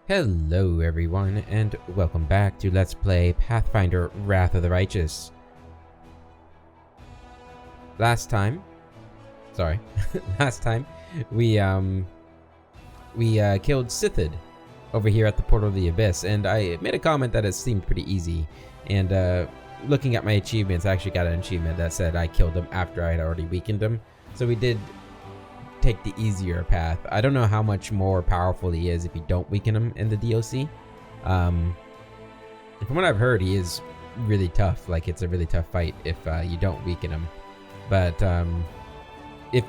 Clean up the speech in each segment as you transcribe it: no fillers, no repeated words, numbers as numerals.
Hello everyone, and welcome back to Let's Play Pathfinder Wrath of the Righteous. Last time, we killed Sithid over here at the Portal of the Abyss, and I made a comment that it seemed pretty easy, and looking at my achievements, I actually got an achievement that said I killed him after I had already weakened him, so we did take the easier path. I don't know how much more powerful he is if you don't weaken him in the DLC. From what I've heard, he is really tough. Like, it's a really tough fight if you don't weaken him. But if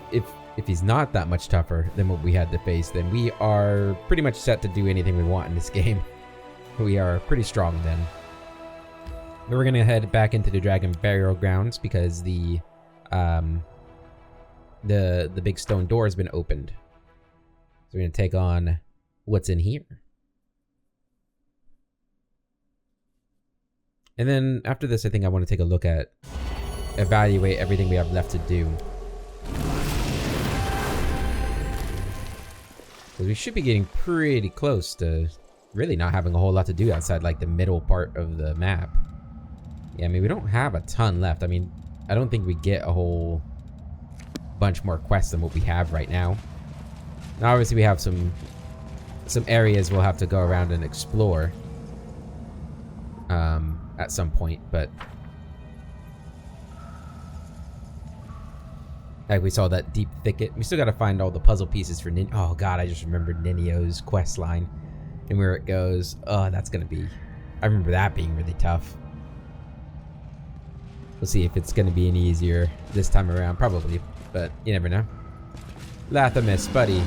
he's not that much tougher than what we had to face, then we are pretty much set to do anything we want in this game. We are pretty strong then. We're gonna head back into the Dragon Burial Grounds because the big stone door has been opened. So we're gonna take on what's in here. And then after this, I think I want to take a look at, evaluate everything we have left to do. Because we should be getting pretty close to really not having a whole lot to do outside like the middle part of the map. Yeah, I mean, we don't have a ton left. I mean, I don't think we get a whole bunch more quests than what we have right now. Now obviously we have some areas we'll have to go around and explore at some point, but like we saw that deep thicket. We still got to find all the puzzle pieces for oh god, I just remembered Ninio's quest line and where it goes. Oh, that's gonna be, I remember that being really tough. We'll see if it's gonna be any easier this time around, probably, but you never know. Lathamus, buddy.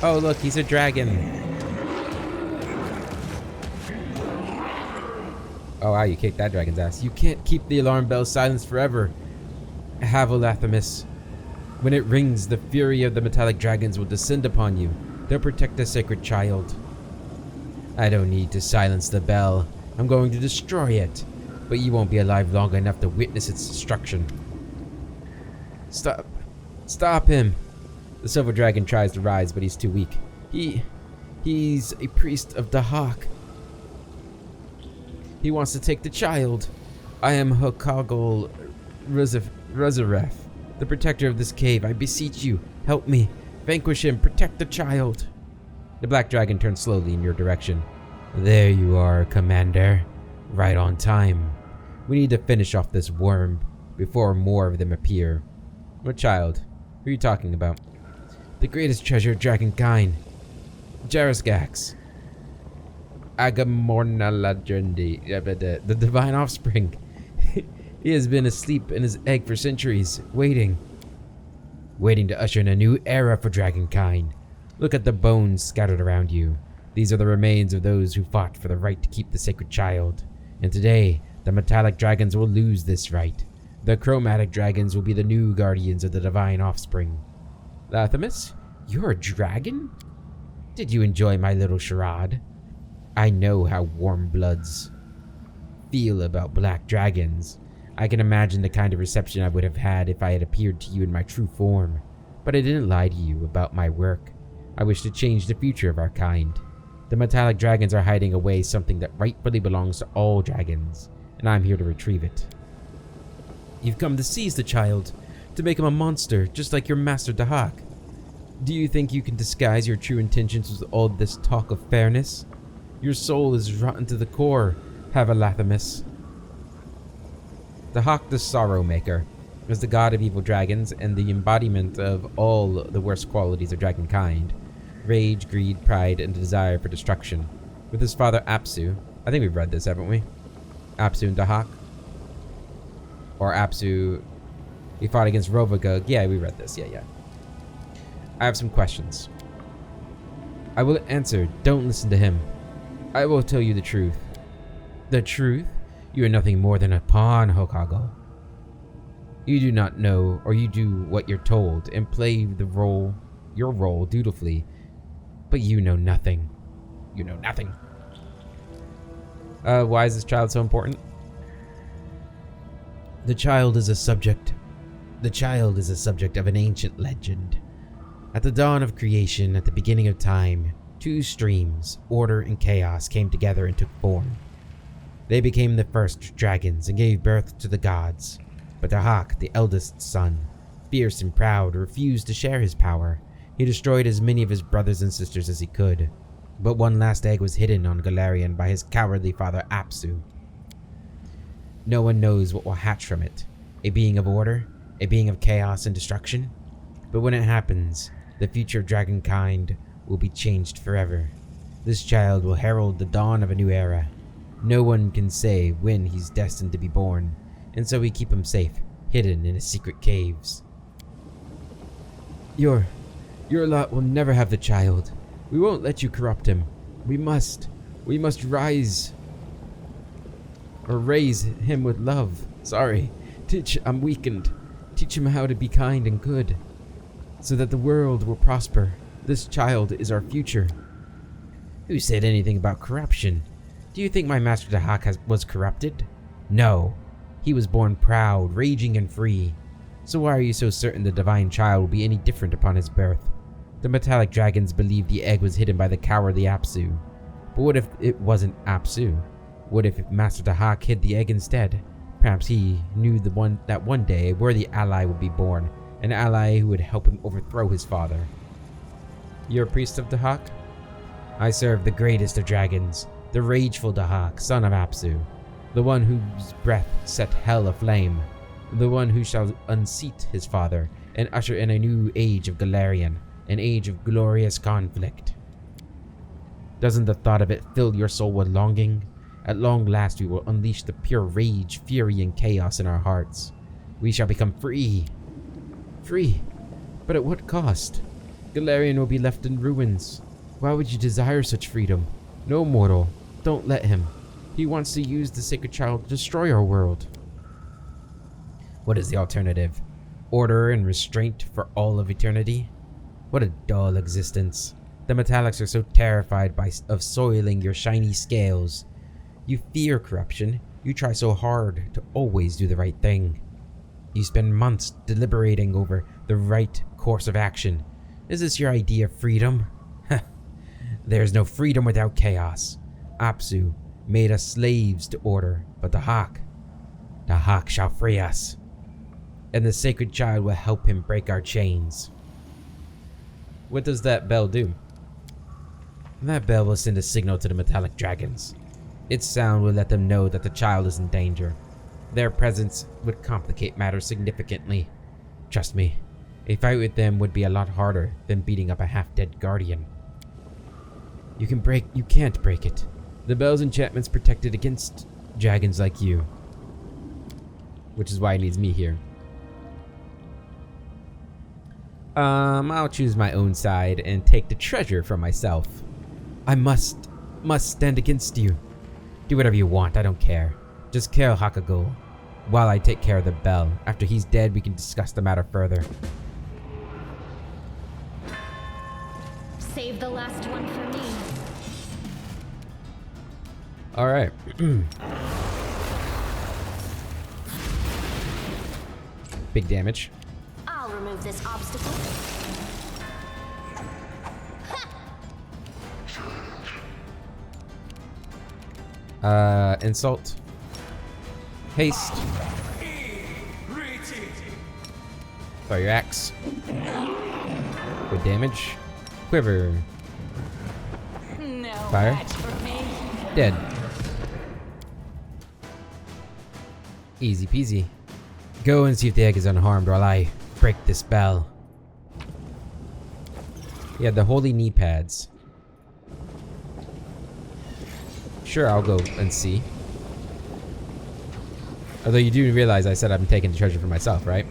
Oh look, he's a dragon. Oh wow, you kicked that dragon's ass. You can't keep the alarm bell silenced forever. Have a Lathamus. When it rings, the fury of the metallic dragons will descend upon you. They'll protect the sacred child. I don't need to silence the bell. I'm going to destroy it. But you won't be alive long enough to witness its destruction. Stop. Stop him. The silver dragon tries to rise, but he's too weak. He's a priest of Dahak. He wants to take the child. I am Hokagol Rezareth, the protector of this cave. I beseech you, help me. Vanquish him. Protect the child. The black dragon turns slowly in your direction. There you are, Commander. Right on time. We need to finish off this worm before more of them appear. What child? Who are you talking about? The greatest treasure of dragonkind. Jarasgax. Agamorna Legendi. The divine offspring. He has been asleep in his egg for centuries, waiting to usher in a new era for dragonkind. Look at the bones scattered around you. These are the remains of those who fought for the right to keep the sacred child. And today, the metallic dragons will lose this right. The chromatic dragons will be the new guardians of the divine offspring. Lathamus, you're a dragon? Did you enjoy my little charade? I know how warm bloods feel about black dragons. I can imagine the kind of reception I would have had if I had appeared to you in my true form. But I didn't lie to you about my work. I wish to change the future of our kind. The metallic dragons are hiding away something that rightfully belongs to all dragons, and I'm here to retrieve it. You've come to seize the child, to make him a monster, just like your master Dahak. Do you think you can disguise your true intentions with all this talk of fairness? Your soul is rotten to the core, Havalathamus. Dahak the Sorrow Maker is the god of evil dragons and the embodiment of all the worst qualities of dragonkind. Rage, greed, pride, and desire for destruction. With his father Apsu, I think we've read this, haven't we? Apsu and Dahak? Or Apsu, he fought against Rovagug. Yeah, we read this, yeah. I have some questions. I will answer, don't listen to him. I will tell you the truth. The truth? You are nothing more than a pawn, Hokagol. You do not know, or you do what you're told, and play your role dutifully. But you know nothing. You know nothing. Why is this child so important? The child is a subject of an ancient legend. At the dawn of creation, at the beginning of time, Two streams, order and chaos, came together and took form. They became the first dragons and gave birth to the gods. But Dahak, the eldest son, fierce and proud, refused to share his power. He destroyed as many of his brothers and sisters as he could. But one last egg was hidden on Galarian by his cowardly father Apsu. No one knows what will hatch from it. A being of order, a being of chaos and destruction. But when it happens, the future of dragonkind will be changed forever. This child will herald the dawn of a new era. No one can say when he's destined to be born, and so we keep him safe, hidden in his secret caves. Your lot will never have the child. We won't let you corrupt him. We must raise him with love. Sorry, I'm weakened. Teach him how to be kind and good, so that the world will prosper. This child is our future. Who said anything about corruption? Do you think my master Dahak was corrupted? No. He was born proud, raging, and free. So why are you so certain the divine child will be any different upon his birth? The metallic dragons believed the egg was hidden by the cowardly Apsu. But what if it wasn't Apsu? What if Master Dahak hid the egg instead? Perhaps he knew that one day a worthy ally would be born, an ally who would help him overthrow his father. You're a priest of Dahak? I serve the greatest of dragons, the rageful Dahak, son of Apsu, the one whose breath set hell aflame, the one who shall unseat his father and usher in a new age of Galarian, an age of glorious conflict. Doesn't the thought of it fill your soul with longing? At long last we will unleash the pure rage, fury, and chaos in our hearts. We shall become free. Free? But at what cost? Galarian will be left in ruins. Why would you desire such freedom? No, mortal. Don't let him. He wants to use the sacred child to destroy our world. What is the alternative? Order and restraint for all of eternity? What a dull existence. The metallics are so terrified of soiling your shiny scales. You fear corruption. You try so hard to always do the right thing. You spend months deliberating over the right course of action. Is this your idea of freedom? There is no freedom without chaos. Apsu made us slaves to order, but Dahak shall free us. And the sacred child will help him break our chains. What does that bell do? That bell will send a signal to the metallic dragons. Its sound will let them know that the child is in danger. Their presence would complicate matters significantly. Trust me, a fight with them would be a lot harder than beating up a half-dead guardian. You can't break it. The bell's enchantment's protected against dragons like you. Which is why it needs me here. I'll choose my own side and take the treasure for myself. I must stand against you. Do whatever you want, I don't care. Just kill Hakago while I take care of the bell. After he's dead, we can discuss the matter further. Save the last one for me. Alright. Big damage. I'll remove this obstacle. Insult. Haste. Throw your axe. Good damage. Quiver. No Fire. match for me. Dead. Easy peasy. Go and see if the egg is unharmed while I break this bell. Yeah, the holy knee pads. Sure, I'll go and see. Although you do realize I said I'm taking the treasure for myself, right?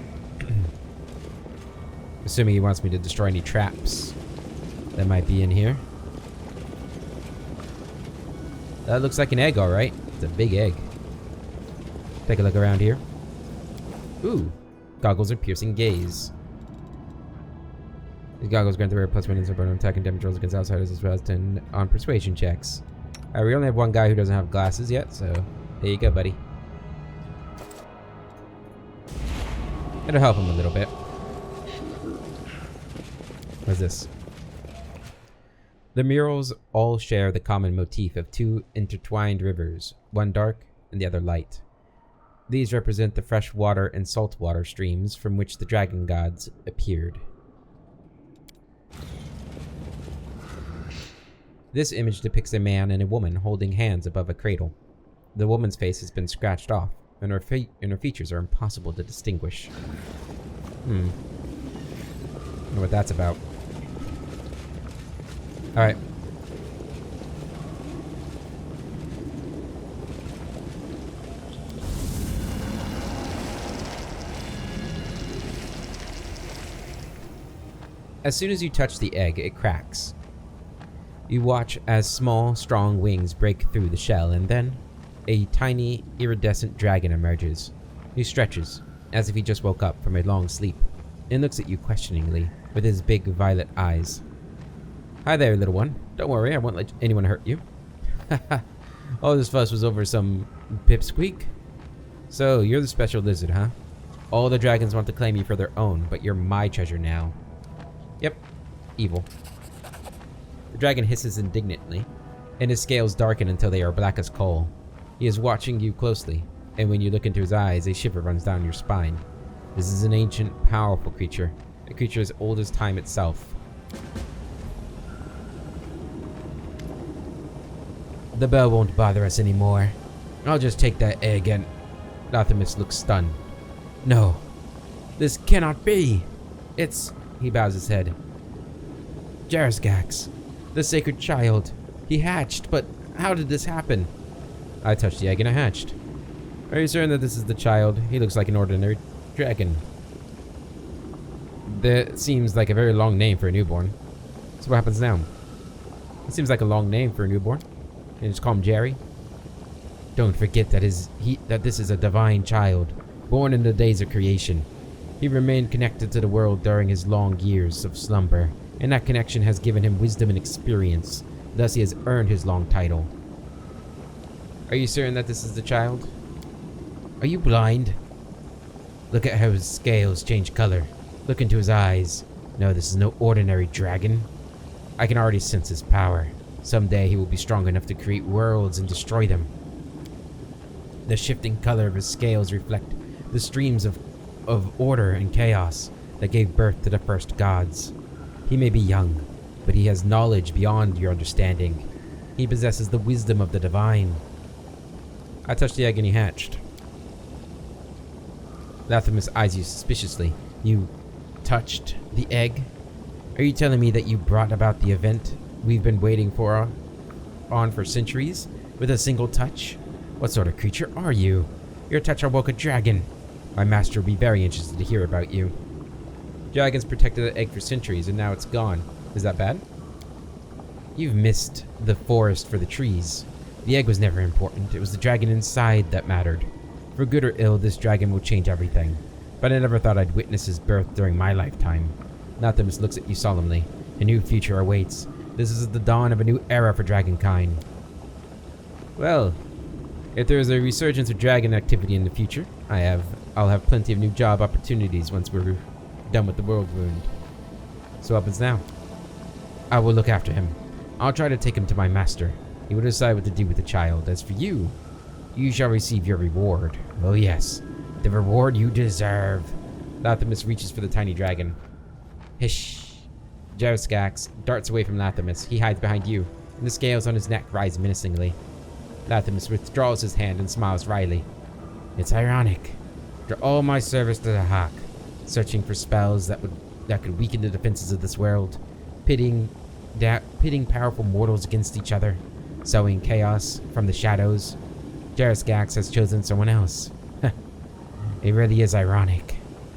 Assuming he wants me to destroy any traps that might be in here. That looks like an egg, alright. It's a big egg. Take a look around here. Ooh. Goggles are piercing gaze. These goggles grant the rare +1 insert on attack and damage rolls against outsiders as well as 10 on persuasion checks. Alright, we only have one guy who doesn't have glasses yet, so there you go, buddy. It'll help him a little bit. What's this? The murals all share the common motif of two intertwined rivers, one dark and the other light. These represent the freshwater and saltwater streams from which the dragon gods appeared. This image depicts a man and a woman holding hands above a cradle. The woman's face has been scratched off, and her features are impossible to distinguish. I wonder what that's about. Alright. As soon as you touch the egg, it cracks. You watch as small, strong wings break through the shell, and then a tiny, iridescent dragon emerges. He stretches, as if he just woke up from a long sleep, and looks at you questioningly, with his big violet eyes. Hi there, little one. Don't worry, I won't let anyone hurt you. All this fuss was over some pipsqueak? So, you're the special lizard, huh? All the dragons want to claim you for their own, but you're my treasure now. Yep, evil. The dragon hisses indignantly, and his scales darken until they are black as coal. He is watching you closely, and when you look into his eyes, a shiver runs down your spine. This is an ancient, powerful creature, a creature as old as time itself. The bell won't bother us anymore. I'll just take that egg and... Lathamus looks stunned. No, this cannot be. It's... He bows his head. Jarasgax, the sacred child. He hatched, but how did this happen? I touched the egg and it hatched. Are you certain that this is the child? He looks like an ordinary dragon. That seems like a very long name for a newborn. So what happens now? It seems like a long name for a newborn. Can you just call him Jerry? Don't forget that this is a divine child, born in the days of creation. He remained connected to the world during his long years of slumber, and that connection has given him wisdom and experience. Thus he has earned his long title. Are you certain that this is the child? Are you blind? Look at how his scales change color. Look into his eyes. No, this is no ordinary dragon. I can already sense his power. Someday he will be strong enough to create worlds and destroy them. The shifting color of his scales reflect the streams of order and chaos that gave birth to the first gods. He may be young, but he has knowledge beyond your understanding. He possesses the wisdom of the divine. I touched the egg and he hatched. Lathamus eyes you suspiciously. You touched the egg? Are you telling me that you brought about the event we've been waiting for centuries with a single touch? What sort of creature are you? Your touch awoke a dragon. My master will be very interested to hear about you. Dragons protected the egg for centuries and now it's gone. Is that bad? You've missed the forest for the trees. The egg was never important. It was the dragon inside that mattered. For good or ill, this dragon will change everything. But I never thought I'd witness his birth during my lifetime. Lathamus looks at you solemnly. A new future awaits. This is the dawn of a new era for dragonkind. Well, if there is a resurgence of dragon activity in the future, I'll have plenty of new job opportunities once we're done with the world wound. So what happens now? I will look after him. I'll try to take him to my master. He will decide what to do with the child. As for you, you shall receive your reward. Oh yes, the reward you deserve. Lathamus reaches for the tiny dragon. Hish. Jarasgax darts away from Lathamus. He hides behind you, and the scales on his neck rise menacingly. Lathamus withdraws his hand and smiles wryly. It's ironic. After all my service to the Hawk, searching for spells that could weaken the defenses of this world, pitting powerful mortals against each other, sowing chaos from the shadows, Jarasgax has chosen someone else. It really is ironic.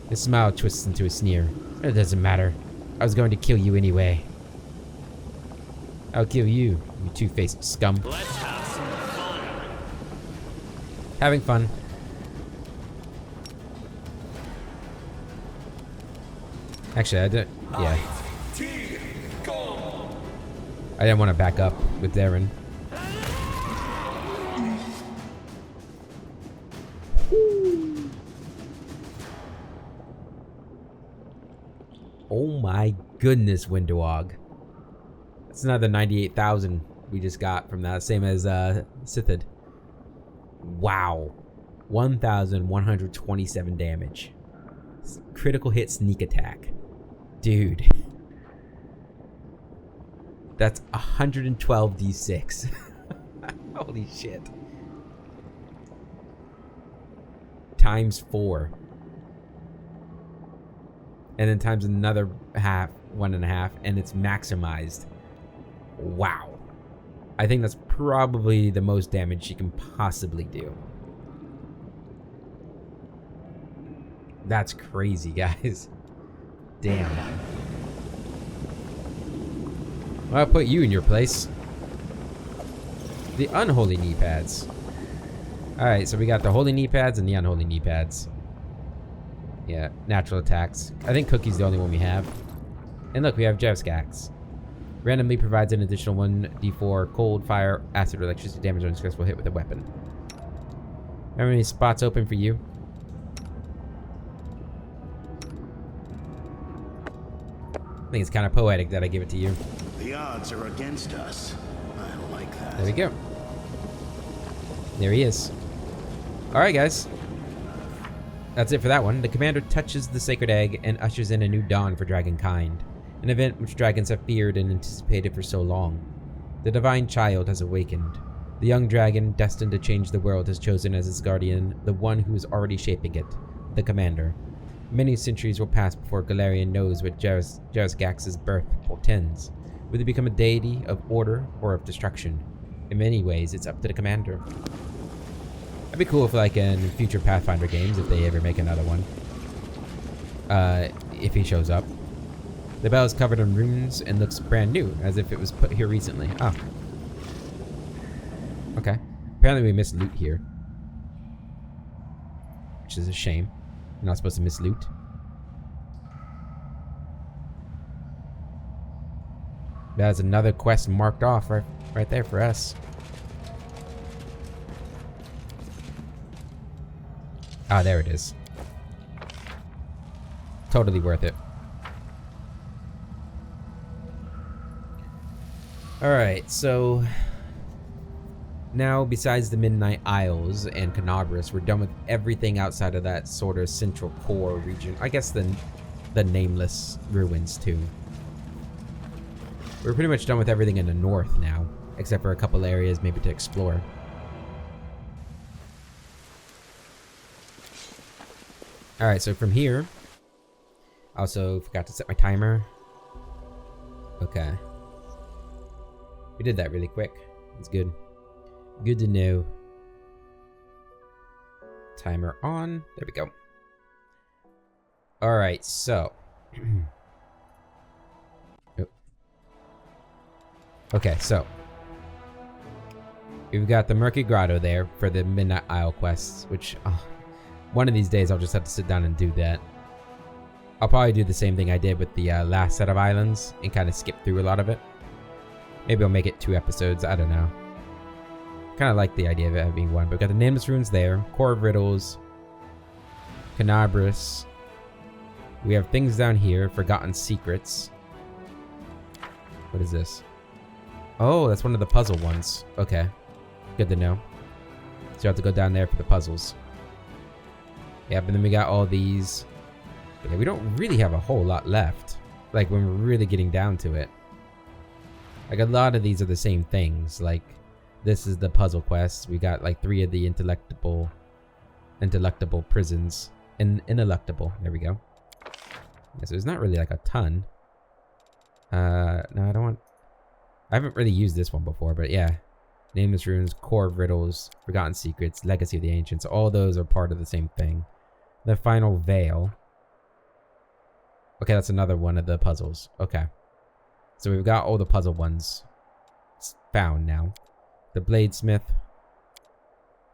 His smile twists into a sneer. It doesn't matter. I was going to kill you anyway. I'll kill you, you two-faced scum. Let's have some fun. Having fun. Actually, I didn't. Yeah. I didn't want to back up with Darren. Oh my goodness, Windowog. It's another 98,000 we just got from that. Same as Sithid. Wow. 1,127 damage. Critical hit sneak attack. Dude. That's 112 d6. Holy shit. Times 4. And then times another half, 1.5, and it's maximized. Wow. I think that's probably the most damage she can possibly do. That's crazy, guys. Damn. Well, I'll put you in your place. The unholy knee pads. Alright, so we got the holy knee pads and the unholy knee pads. Yeah, natural attacks. I think Cookie's the only one we have. And look, we have Jevskax. Randomly provides an additional 1d4 cold, fire, acid, or electricity damage on a successful hit with a weapon. Have any spots open for you? I think it's kind of poetic that I give it to you. The odds are against us. I like that. There we go. There he is. Alright, guys. That's it for that one. The commander touches the sacred egg and ushers in a new dawn for dragonkind. An event which dragons have feared and anticipated for so long. The divine child has awakened. The young dragon, destined to change the world, has chosen as its guardian the one who is already shaping it, the commander. Many centuries will pass before Galarian knows what Jevskax's birth portends. Will he become a deity of order or of destruction? In many ways, it's up to the commander. That'd be cool if, like, in future Pathfinder games, if they ever make another one. If he shows up. The bell is covered in runes and looks brand new, as if it was put here recently. Oh. Okay. Apparently we missed loot here. Which is a shame. We're not supposed to miss loot. That's another quest marked off right there for us. Ah, there it is. Totally worth it. Alright, so now besides the Midnight Isles and Canabras, we're done with everything outside of that sort of central core region. I guess the Nameless Ruins too. We're pretty much done with everything in the north now, except for a couple areas maybe to explore. Alright, so from here, also forgot to set my timer. Okay. We did that really quick. It's good. Good to know. Timer on. There we go. Alright, so. Oh. Okay, so. We've got the Murky Grotto there for the Midnight Isle quests, which one of these days I'll just have to sit down and do that. I'll probably do the same thing I did with the last set of islands and kind of skip through a lot of it. Maybe I'll make it 2 episodes. I don't know. Kind of like the idea of it having one. But we've got the Nameless Runes there. Core of Riddles. Canabras. We have things down here. Forgotten Secrets. What is this? Oh, that's one of the puzzle ones. Okay. Good to know. So you have to go down there for the puzzles. Yeah, but then we got all these. But yeah, we don't really have a whole lot left. Like, when we're really getting down to it. Like, a lot of these are the same things. Like, this is the puzzle quest. We got, like, 3 of the intellectable prisons. Ineluctable. There we go. Yeah, so there's not really, like, a ton. No, I don't want... I haven't really used this one before, but yeah. Nameless Runes, Core of Riddles, Forgotten Secrets, Legacy of the Ancients. All those are part of the same thing. The Final Veil. Okay, that's another one of the puzzles. Okay. So we've got all the puzzle ones found now. The Bladesmith,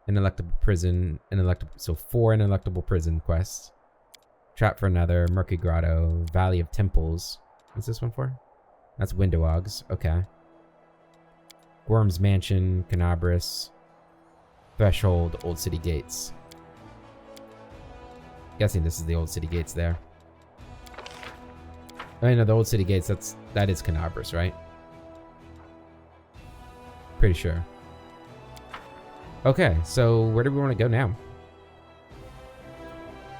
Ineluctable Prison, so 4 Ineluctable Prison quests. Trap for Another, Murky Grotto, Valley of Temples. What's this one for? That's Window Ogs. Okay. Worm's Mansion, Canabras, Threshold, Old City Gates. Guessing this is the Old City Gates there. I know the Old City Gates, that is Canabras, right? Pretty sure. Okay, so where do we want to go now?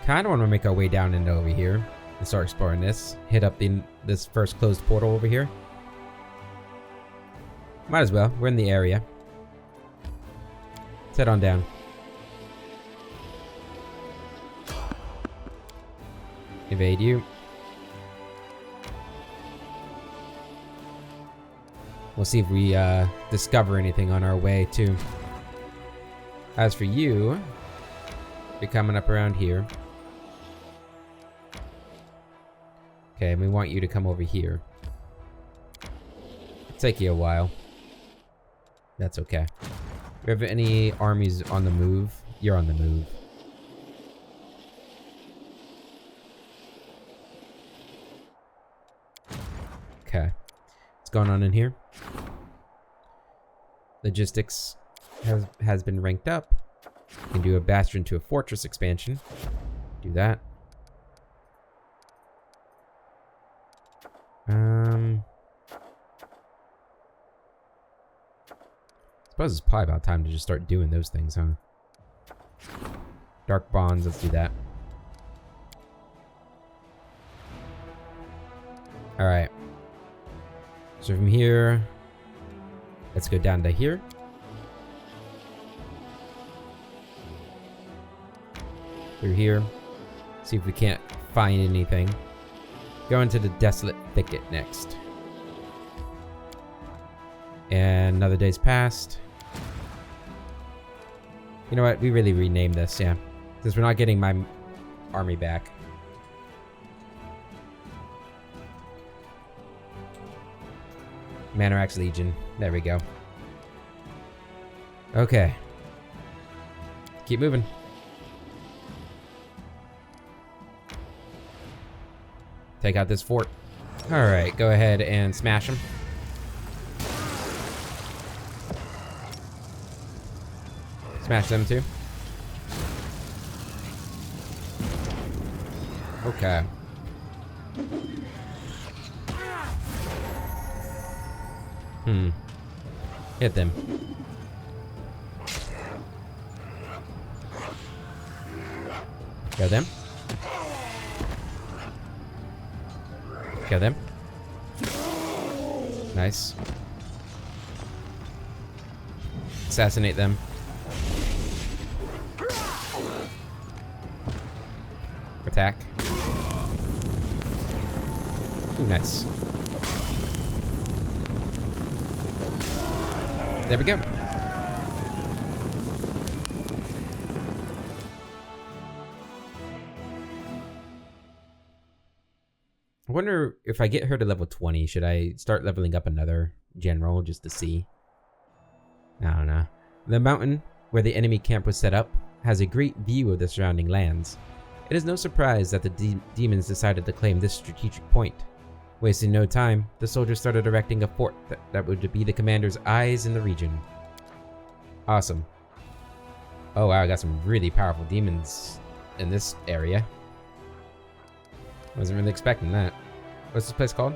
Kind of want to make our way down into over here and start exploring this. Hit up this first closed portal over here. Might as well. We're in the area. Let's head on down. Evade you. We'll see if we discover anything on our way too. As for you, you're coming up around here. Okay, we want you to come over here. It'll take you a while. That's okay. Do you have any armies on the move? You're on the move. Okay. What's going on in here? Logistics has been ranked up. You can do a bastion to a fortress expansion. Do that. Suppose it's probably about time to just start doing those things, huh? Dark bonds, let's do that. Alright. So from here, let's go down to here. Through here. See if we can't find anything. Go into the Desolate Thicket next. And another day's passed. You know what? We really renamed this, yeah. Because we're not getting my army back. Manarax Legion. There we go. Okay. Keep moving. Take out this fort. Alright, go ahead and smash them. Smash them too. Okay. Hit them. Kill them. Kill them. Nice. Assassinate them. Attack. Ooh, nice. There we go. I wonder if I get her to level 20, should I start leveling up another general just to see? I don't know. The mountain where the enemy camp was set up has a great view of the surrounding lands. It is no surprise that the demons decided to claim this strategic point. Wasting no time, the soldiers started erecting a fort that would be the commander's eyes in the region. Awesome. Oh wow, I got some really powerful demons in this area. Wasn't really expecting that. What's this place called?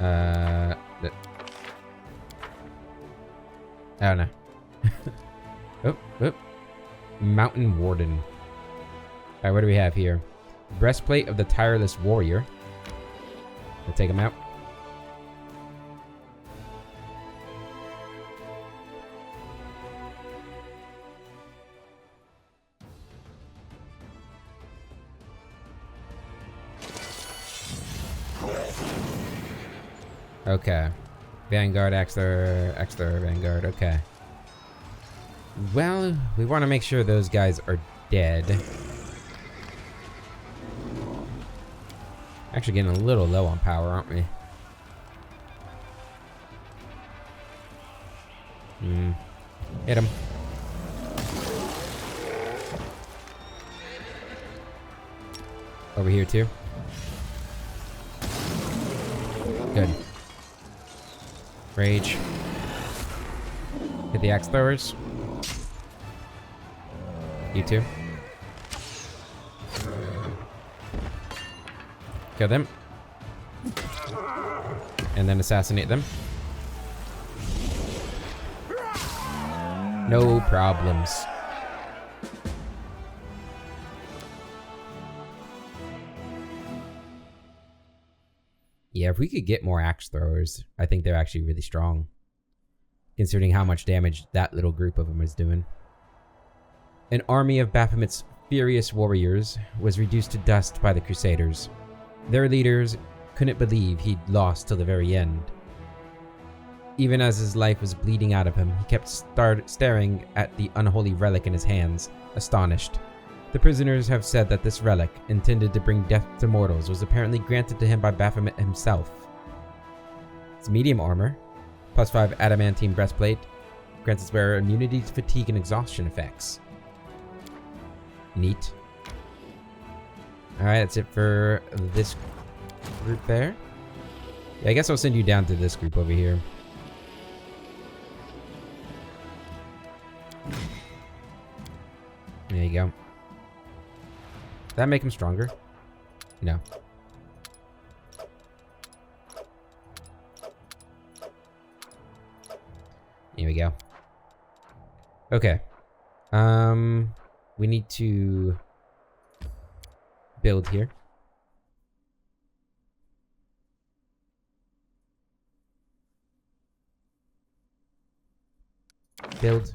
I don't know. Oh. Mountain Warden. Alright, what do we have here? Breastplate of the Tireless Warrior. Let's take him out. Okay. Vanguard, Axler, Vanguard, okay. Well, we want to make sure those guys are dead. Actually getting a little low on power, aren't we? Hit him. Over here too. Good. Rage. Hit the axe throwers. You too. Kill them. and then assassinate them. No problems. Yeah, if we could get more axe throwers, I think they're actually really strong, considering how much damage that little group of them is doing. An army of Baphomet's furious warriors was reduced to dust by the Crusaders. Their leaders couldn't believe he'd lost till the very end. Even as his life was bleeding out of him, he kept staring at the unholy relic in his hands, astonished. The prisoners have said that this relic, intended to bring death to mortals, was apparently granted to him by Baphomet himself. It's medium armor, +5 adamantine breastplate, grants its wearer immunity to fatigue and exhaustion effects. Neat. Alright, that's it for this group there. Yeah, I guess I'll send you down to this group over here. There you go. Does that make him stronger? No. Here we go. Okay. We need to build here. Build.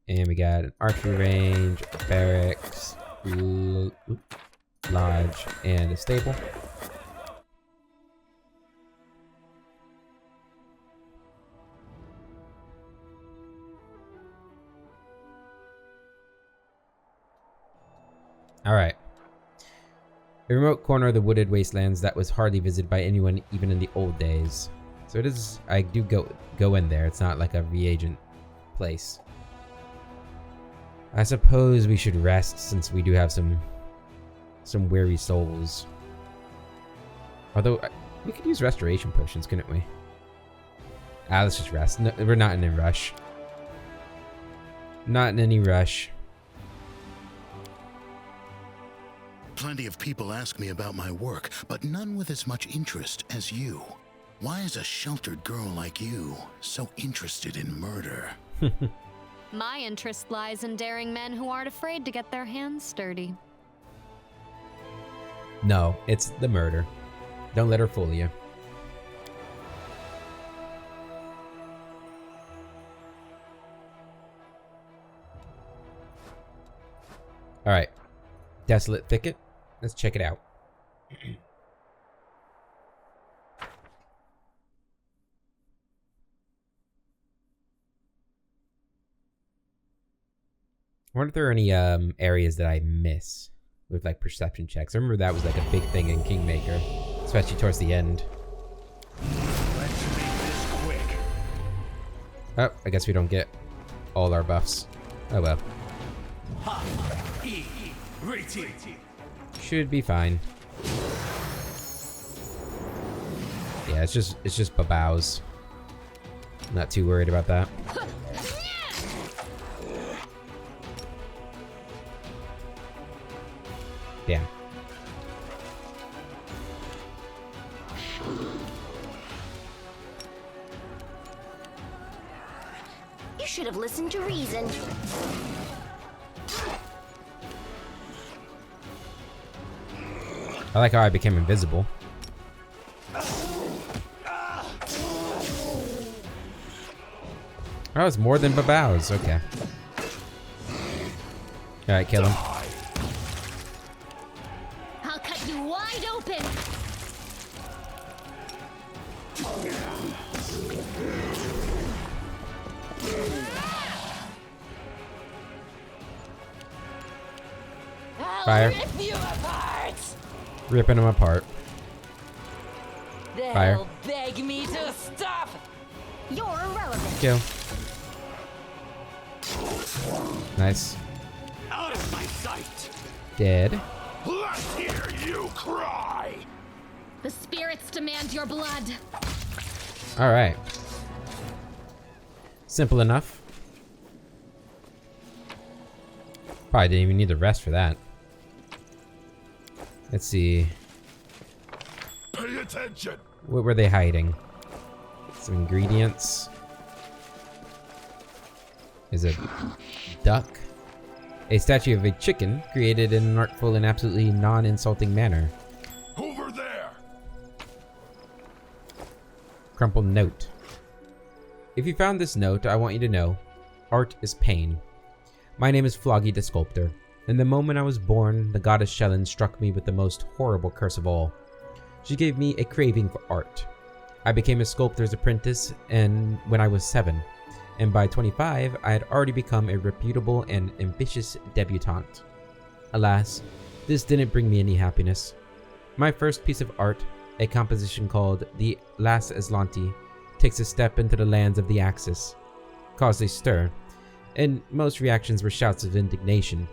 And we got an archery range, a barracks, lodge, and a stable. Alright. A remote corner of the wooded wastelands that was hardly visited by anyone even in the old days. So it is, I do go in there. It's not like a reagent place. I suppose we should rest since we do have some weary souls. Although, we could use restoration potions, couldn't we? Let's just rest. No, we're not in a rush. Not in any rush. Plenty of people ask me about my work, but none with as much interest as you. Why is a sheltered girl like you so interested in murder? My interest lies in daring men who aren't afraid to get their hands dirty. No, it's the murder. Don't let her fool you. Alright. Desolate Thicket. Let's check it out. I wonder if there are any areas that I miss with like perception checks. I remember that was like a big thing in Kingmaker, especially towards the end. Let's make this quick. Oh, I guess we don't get all our buffs. Oh well. Should be fine. Yeah, it's just babaus. Not too worried about that. Damn. You should have listened to reason. I like how I became invisible. Oh, it's more than babaus. Okay. Alright, kill him. I'll cut you wide open! Fire. Rip you apart! Ripping him apart. Fire. They'll beg me to stop! You're irrelevant. Kill. Nice. Out of my sight! Dead. Let's hear you cry! The spirits demand your blood! Alright. Simple enough. Probably didn't even need the rest for that. Let's see. Pay attention! What were they hiding? Some ingredients. Is a duck. A statue of a chicken created in an artful and absolutely non-insulting manner. Over there! Crumpled note. If you found this note, I want you to know, art is pain. My name is Floggy the Sculptor, and the moment I was born, the goddess Shellen struck me with the most horrible curse of all. She gave me a craving for art. I became a sculptor's apprentice and when I was 7, and by 25, I had already become a reputable and ambitious debutante. Alas, this didn't bring me any happiness. My first piece of art, a composition called The Last Aslanti, takes a step into the lands of the Axis, caused a stir, and most reactions were shouts of indignation.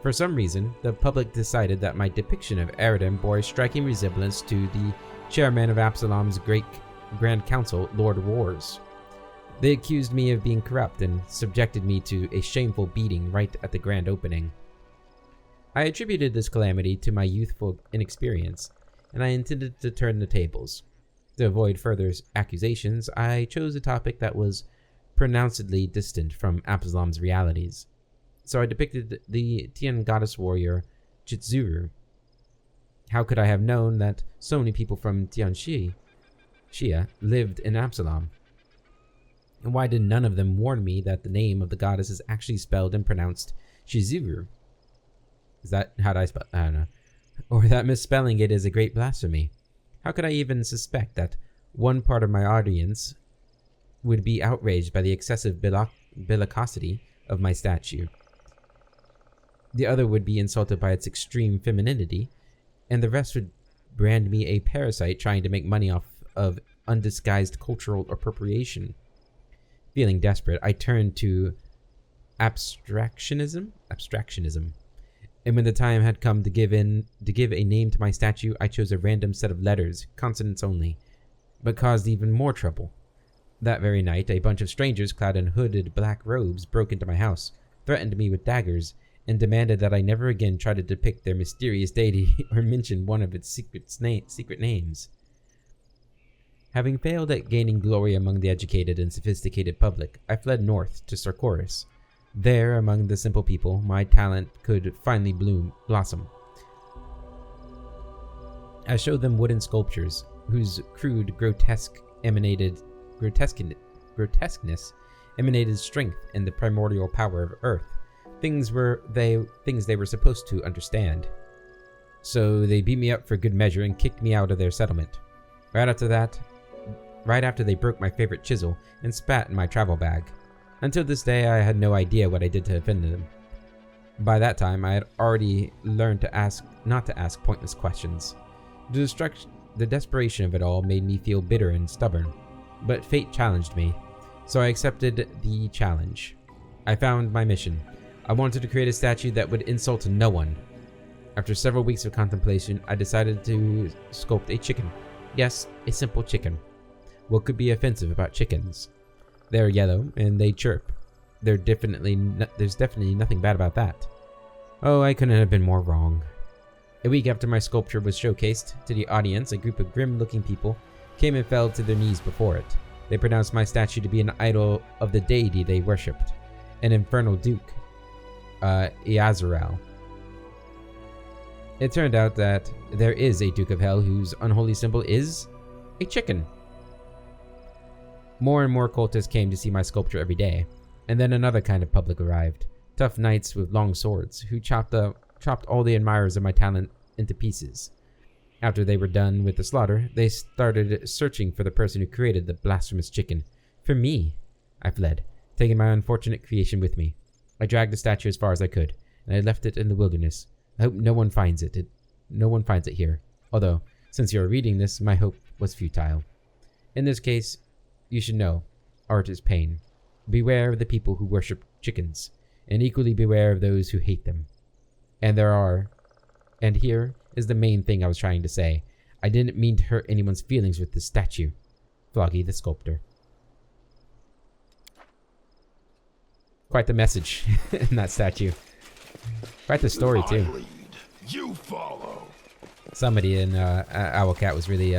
For some reason, the public decided that my depiction of Aradin bore a striking resemblance to the chairman of Absalom's great Grand Council, Lord Wars. They accused me of being corrupt and subjected me to a shameful beating right at the grand opening. I attributed this calamity to my youthful inexperience, and I intended to turn the tables. To avoid further accusations, I chose a topic that was pronouncedly distant from Absalom's realities. So I depicted the Tian goddess warrior Chizuru. How could I have known that so many people from Tianxia lived in Absalom? And why did none of them warn me that the name of the goddess is actually spelled and pronounced Chizuru? Is that how do I spell? I don't know. Or that misspelling it is a great blasphemy. How could I even suspect that one part of my audience would be outraged by the excessive bellicosity of my statue? The other would be insulted by its extreme femininity, and the rest would brand me a parasite trying to make money off of undisguised cultural appropriation. Feeling desperate, I turned to abstractionism. And when the time had come to give a name to my statue, I chose a random set of letters, consonants only, but caused even more trouble. That very night, a bunch of strangers clad in hooded black robes broke into my house, threatened me with daggers, and demanded that I never again try to depict their mysterious deity or mention one of its secret names. Having failed at gaining glory among the educated and sophisticated public, I fled north to Sarkoris. There, among the simple people, my talent could finally blossom. I showed them wooden sculptures, whose crude grotesqueness emanated strength and the primordial power of earth. Things they were supposed to understand. So they beat me up for good measure and kicked me out of their settlement. Right after they broke my favorite chisel and spat in my travel bag. Until this day, I had no idea what I did to offend them. By that time, I had already learned not to ask pointless questions. The desperation of it all made me feel bitter and stubborn, but fate challenged me, so I accepted the challenge. I found my mission. I wanted to create a statue that would insult no one. After several weeks of contemplation, I decided to sculpt a chicken. Yes, a simple chicken. What could be offensive about chickens? They are yellow and they chirp. There's definitely nothing bad about that. Oh, I couldn't have been more wrong. A week after my sculpture was showcased to the audience, a group of grim-looking people came and fell to their knees before it. They pronounced my statue to be an idol of the deity they worshipped, an infernal duke, Iazarel. It turned out that there is a Duke of Hell whose unholy symbol is a chicken. More and more cultists came to see my sculpture every day, and then another kind of public arrived. Tough knights with long swords, who chopped all the admirers of my talent into pieces. After they were done with the slaughter, they started searching for the person who created the blasphemous chicken. For me, I fled, taking my unfortunate creation with me. I dragged the statue as far as I could, and I left it in the wilderness. I hope no one finds it. No one finds it here. Although, since you're reading this, my hope was futile. In this case, you should know, art is pain. Beware of the people who worship chickens, and equally beware of those who hate them. And here is the main thing I was trying to say. I didn't mean to hurt anyone's feelings with this statue. Floggy the Sculptor. Quite the message in that statue. Quite the story too. I lead, you follow. Somebody in Owlcat was really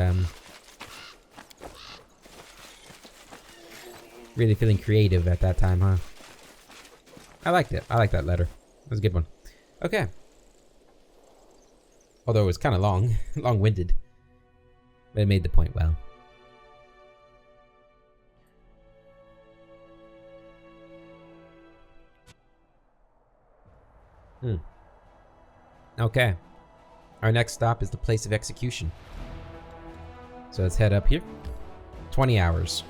Really feeling creative at that time, huh? I liked it. I liked that letter. It was a good one. Okay. Although it was kind of long. Long-winded. But it made the point well. Okay. Our next stop is the place of execution. So let's head up here. 20 hours.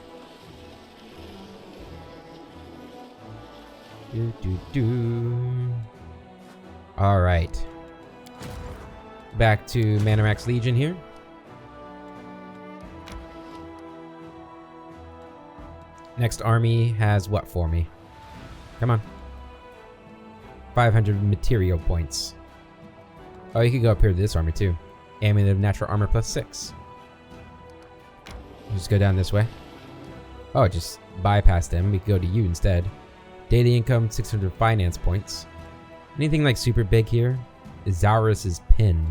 Alright. Back to Manarax Legion here. Next army has what for me? Come on. 500 material points. Oh, you could go up here to this army too. Amulet of Natural Armor +6. Just go down this way. Oh, just bypass them. We could go to you instead. Daily income, 600 finance points. Anything like super big here? Zaurus's Pin.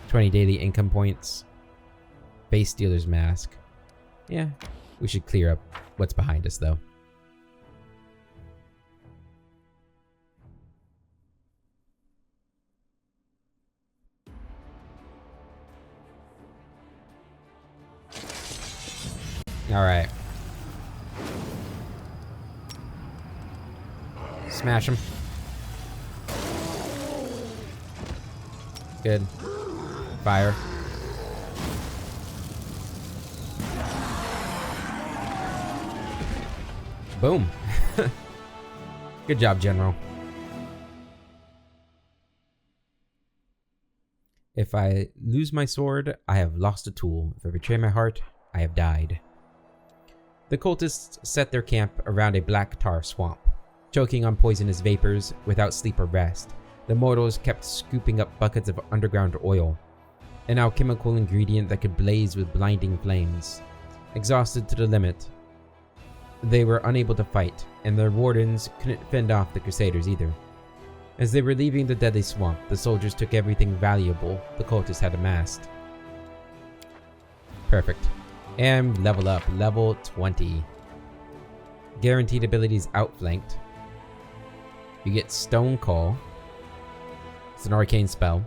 20 daily income points. Face Stealer's Mask. Yeah, we should clear up what's behind us though. Alright. Smash him. Good. Fire. Boom. Good job, General. If I lose my sword, I have lost a tool. If I betray my heart, I have died. The cultists set their camp around a black tar swamp, choking on poisonous vapors without sleep or rest. The mortals kept scooping up buckets of underground oil, an alchemical ingredient that could blaze with blinding flames. Exhausted to the limit, they were unable to fight, and their wardens couldn't fend off the Crusaders either. As they were leaving the deadly swamp, the soldiers took everything valuable the cultists had amassed. Perfect. And level up, level 20. Guaranteed abilities outflanked. You get Stone Call. It's an arcane spell.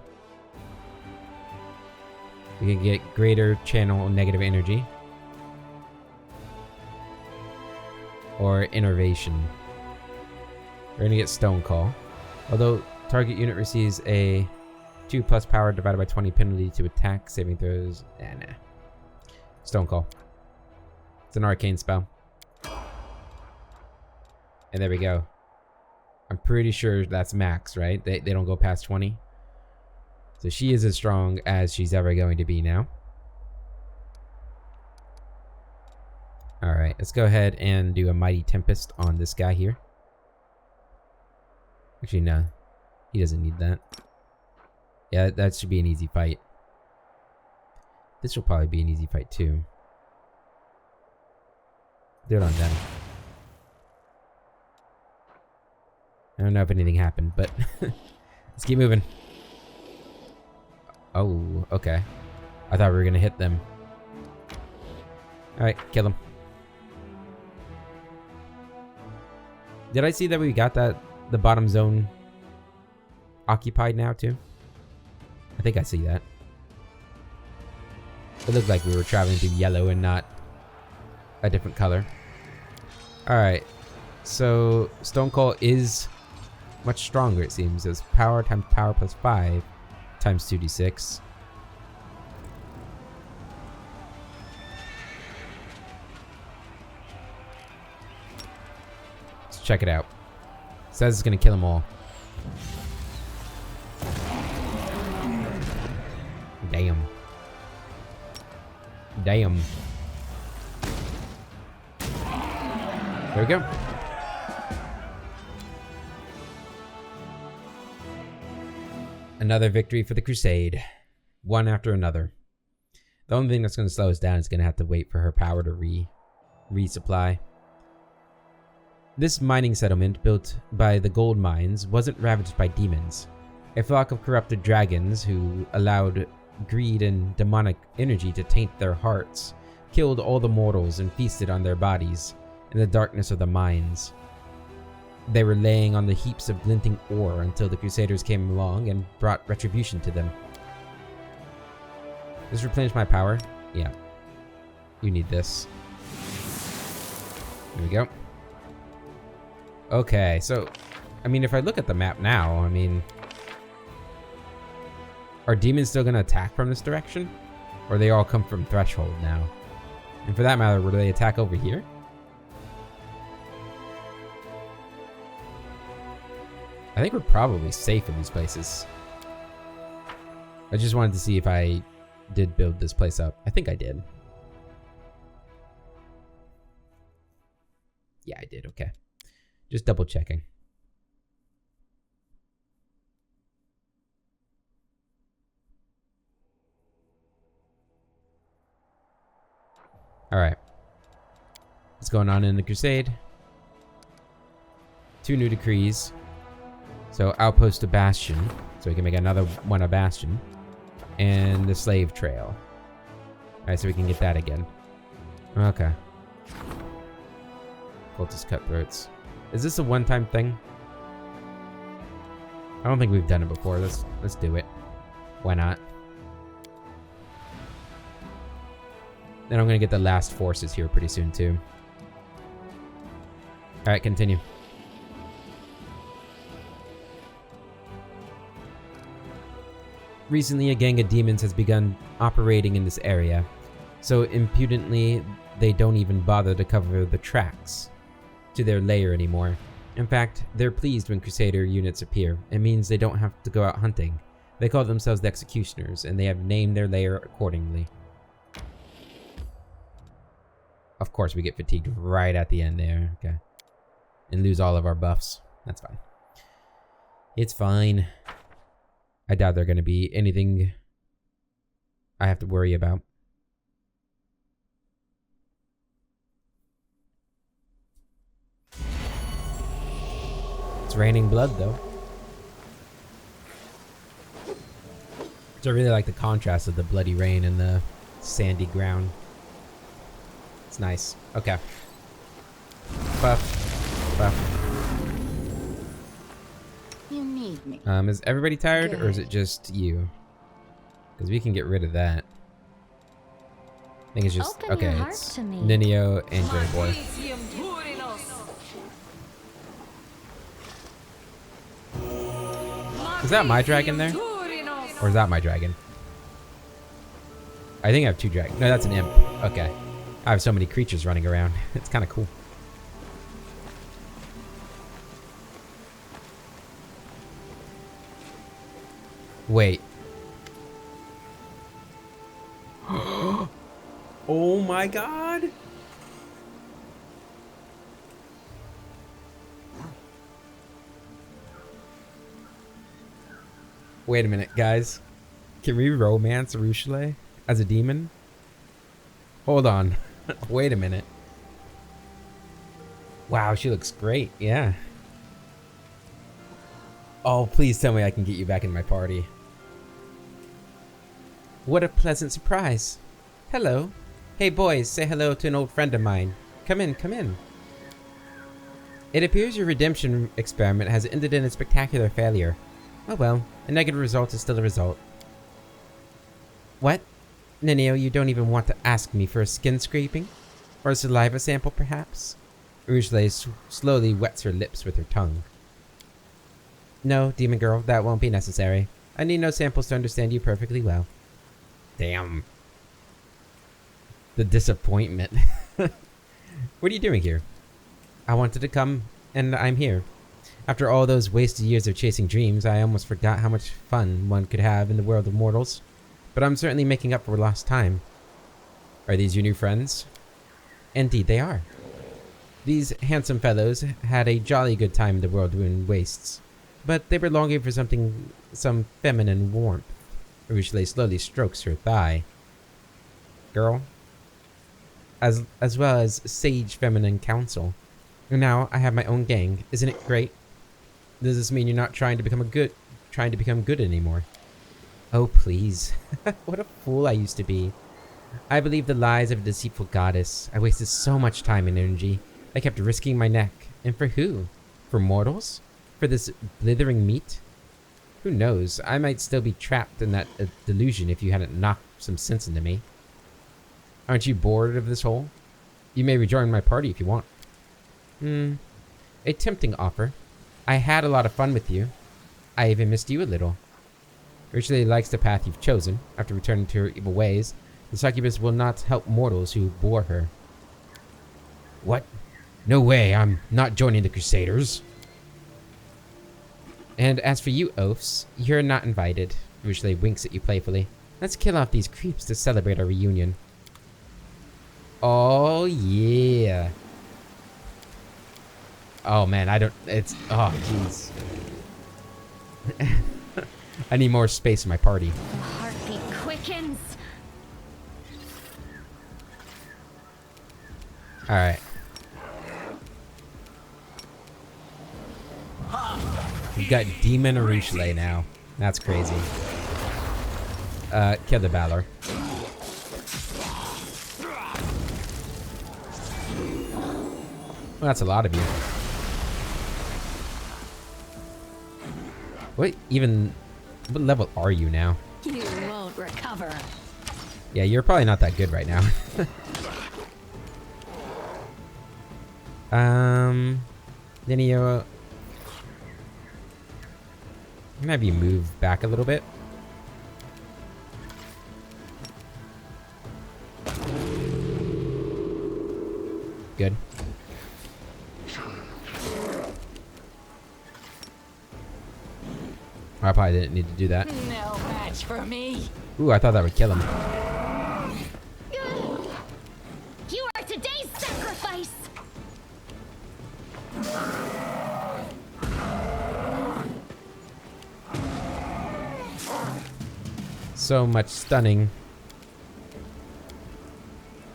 You can get greater channel negative energy. Or innervation. We're gonna get Stone Call. Although target unit receives a 2+ power divided by 20 penalty to attack, saving throws. Nah. Stone Call. It's an arcane spell. And there we go. I'm pretty sure that's max, right? They don't go past 20. So she is as strong as she's ever going to be now. Alright, let's go ahead and do a Mighty Tempest on this guy here. Actually, no. He doesn't need that. Yeah, that should be an easy fight. This will probably be an easy fight too. Do it on them. I don't know if anything happened, but let's keep moving. Oh, okay. I thought we were gonna hit them. Alright, kill them. Did I see that we got the bottom zone occupied now too? I think I see that. It looked like we were traveling through yellow and not a different color. Alright. So Stone Call is much stronger, it seems. It's power times power plus 5 times 2d6. Let's check it out. It says it's gonna kill them all. Damn. Damn. There we go. Another victory for the Crusade. One after another. The only thing that's going to slow us down is going to have to wait for her power to resupply. This mining settlement, built by the gold mines, wasn't ravaged by demons. A flock of corrupted dragons who allowed greed and demonic energy to taint their hearts, killed all the mortals and feasted on their bodies. in the darkness of the mines. They were laying on the heaps of glinting ore until the Crusaders came along and brought retribution to them. Does this replenish my power? Yeah. You need this. Here we go. Okay, so, I mean, if I look at the map now, I mean, are demons still going to attack from this direction? Or they all come from Threshold now? And for that matter, will they attack over here? I think we're probably safe in these places. I just wanted to see if I did build this place up. I think I did. Yeah, I did. Okay. Just double checking. All right. What's going on in the Crusade? 2 new decrees. So outpost to Bastion, so we can make another one of Bastion, and the Slave Trail. All right, so we can get that again. Okay. Cultist Cutthroats. Is this a one-time thing? I don't think we've done it before. Let's do it. Why not? Then I'm gonna get the last forces here pretty soon too. All right, continue. Recently, a gang of demons has begun operating in this area, so impudently they don't even bother to cover the tracks to their lair anymore. In fact, they're pleased when Crusader units appear. It means they don't have to go out hunting. They call themselves the Executioners, and they have named their lair accordingly. Of course, we get fatigued right at the end there. Okay. And lose all of our buffs. That's fine. It's fine. I doubt they're going to be anything I have to worry about. It's raining blood, though. So I really like the contrast of the bloody rain and the sandy ground. It's nice. Okay. Buff. Buff. You need me. Is everybody tired, or is Good. it just you? Because we can get rid of that. I think it's just... Open okay, your heart it's to me. Ninio and Joy Boy. Is that my dragon there? Or is that my dragon? I think I have 2 dragons. No, that's an imp. Okay. I have so many creatures running around. It's kind of cool. Wait. Oh my god! Wait a minute, guys. Can we romance Rushale as a demon? Hold on. Wait a minute. Wow, she looks great. Yeah. Oh, please tell me I can get you back in my party. What a pleasant surprise. Hello. Hey boys, say hello to an old friend of mine. Come in, come in. It appears your redemption experiment has ended in a spectacular failure. Oh well, a negative result is still a result. What? Ninio, you don't even want to ask me for a skin scraping? Or a saliva sample, perhaps? Rushale slowly wets her lips with her tongue. No, demon girl, that won't be necessary. I need no samples to understand you perfectly well. Damn. The disappointment. What are you doing here? I wanted to come, and I'm here. After all those wasted years of chasing dreams, I almost forgot how much fun one could have in the world of mortals. But I'm certainly making up for lost time. Are these your new friends? Indeed they are. These handsome fellows had a jolly good time in the whirlwind wastes, but they were longing for some feminine warmth. Rushale slowly strokes her thigh. Girl? As well as sage feminine counsel. And now I have my own gang. Isn't it great? Does this mean you're not trying to become good anymore? Oh, please. What a fool I used to be. I believed the lies of a deceitful goddess. I wasted so much time and energy, I kept risking my neck. And for who? For mortals? For this blithering meat? Who knows? I might still be trapped in that delusion if you hadn't knocked some sense into me. Aren't you bored of this hole? You may rejoin my party if you want. A tempting offer. I had a lot of fun with you. I even missed you a little. Richelieu likes the path you've chosen. After returning to her evil ways, the succubus will not help mortals who bore her. What? No way, I'm not joining the Crusaders. And as for you, oafs, you're not invited. Richelieu winks at you playfully. Let's kill off these creeps to celebrate our reunion. Oh, yeah. Oh, man, oh, jeez. I need more space in my party. The heartbeat quickens. Alright. We've got Demon Richelieu now. That's crazy. Kill the Valor. Well, that's a lot of you. What level are you now? You won't recover. Yeah, you're probably not that good right now. Then you... I'm gonna have you move back a little bit. Good. I probably didn't need to do that. No match for me. Ooh, I thought that would kill him. You are today's sacrifice. So much stunning.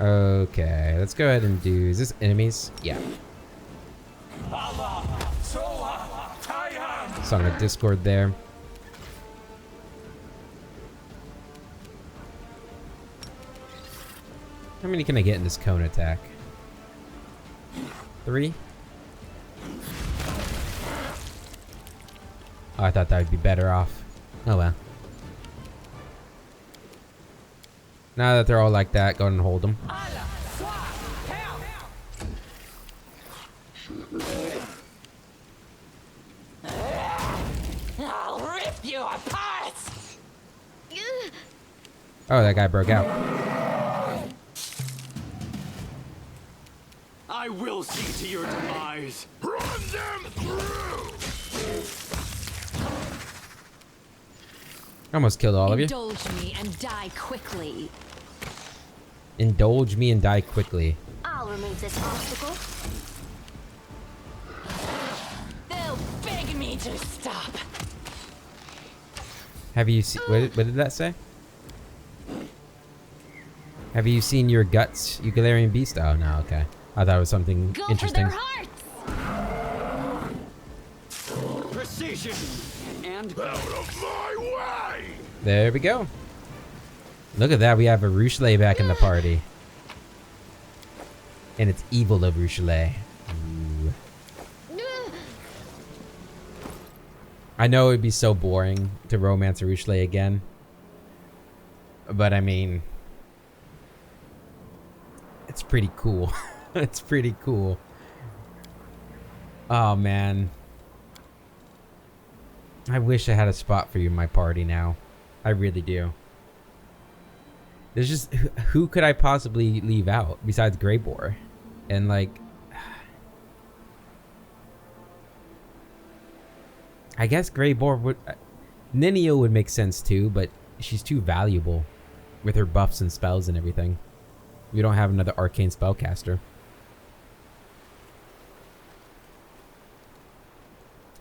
Okay, let's go ahead and do... Is this enemies? Yeah. Song of Discord there. How many can I get in this cone attack? 3? Oh, I thought that would be better off. Oh well. Now that they're all like that, go ahead and hold them. I'll rip you apart. Oh, that guy broke out. I will see to your demise. Run them through! Almost killed all of you. Indulge me and die quickly. Indulge me and die quickly. I'll remove this obstacle. They'll beg me to stop. Have you seen... What did that say? Have you seen your guts, you Galarian beast? Oh, no, okay. I thought it was something Go interesting. for their hearts. Precision and Out of my way! There we go. Look at that, we have a Richelieu back in the party. And it's evil of Richelieu. Ooh. I know it'd be so boring to romance a Richelieu again. But I mean... It's pretty cool. It's pretty cool. Oh, man. I wish I had a spot for you in my party now. I really do. There's just... Who could I possibly leave out besides Greybor? And, like... I guess Greybor would... Ninio would make sense too, but she's too valuable with her buffs and spells and everything. We don't have another arcane spellcaster.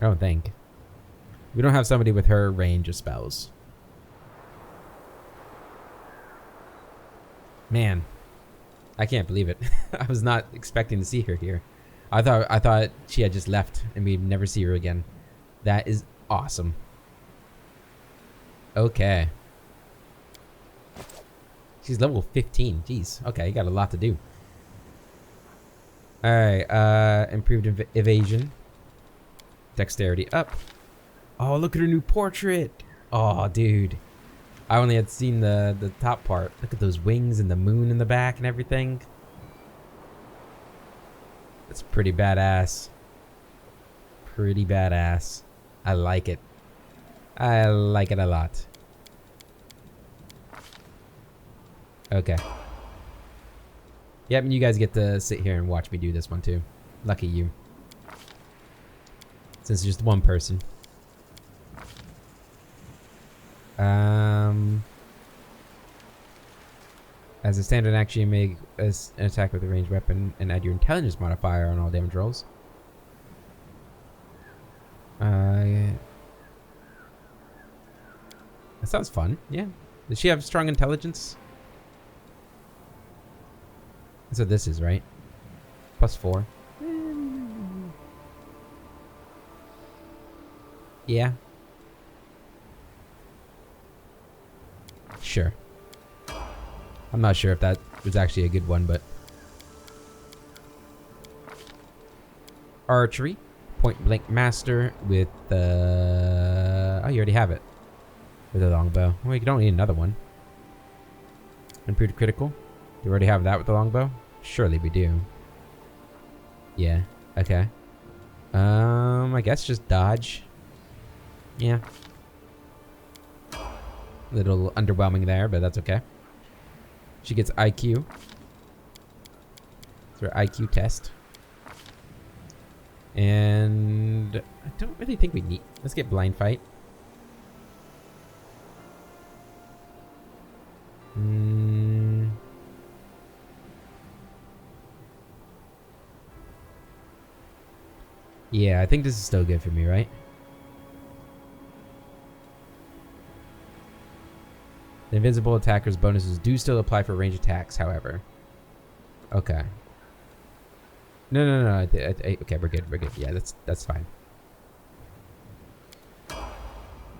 I don't think. We don't have somebody with her range of spells. Man, I can't believe it. I was not expecting to see her here. I thought she had just left and we'd never see her again. That is awesome. Okay. She's level 15. Jeez. Okay, you got a lot to do. Alright, improved evasion. Dexterity up. Oh, look at her new portrait. Oh, dude. I only had seen the top part. Look at those wings and the moon in the back and everything. That's pretty badass. Pretty badass. I like it. I like it a lot. Okay. Yep, and you guys get to sit here and watch me do this one too. Lucky you. Since it's just one person. As a standard action, you make an attack with a ranged weapon and add your intelligence modifier on all damage rolls. Yeah. That sounds fun. Yeah. Does she have strong intelligence? That's what this is, right? +4. Yeah. Sure. I'm not sure if that was actually a good one, but... Archery. Point blank master with the... Oh, you already have it. With a longbow. Well, you don't need another one. Improved critical. Do we already have that with the longbow? Surely we do. Yeah. Okay. I guess just dodge. Yeah. A little underwhelming there, but that's okay. She gets IQ. It's her IQ test. And I don't really think we need... Let's get blind fight. Yeah, I think this is still good for me, right? The invisible attacker's bonuses do still apply for range attacks, however. Okay. No. Okay, we're good. We're good. Yeah, that's fine. All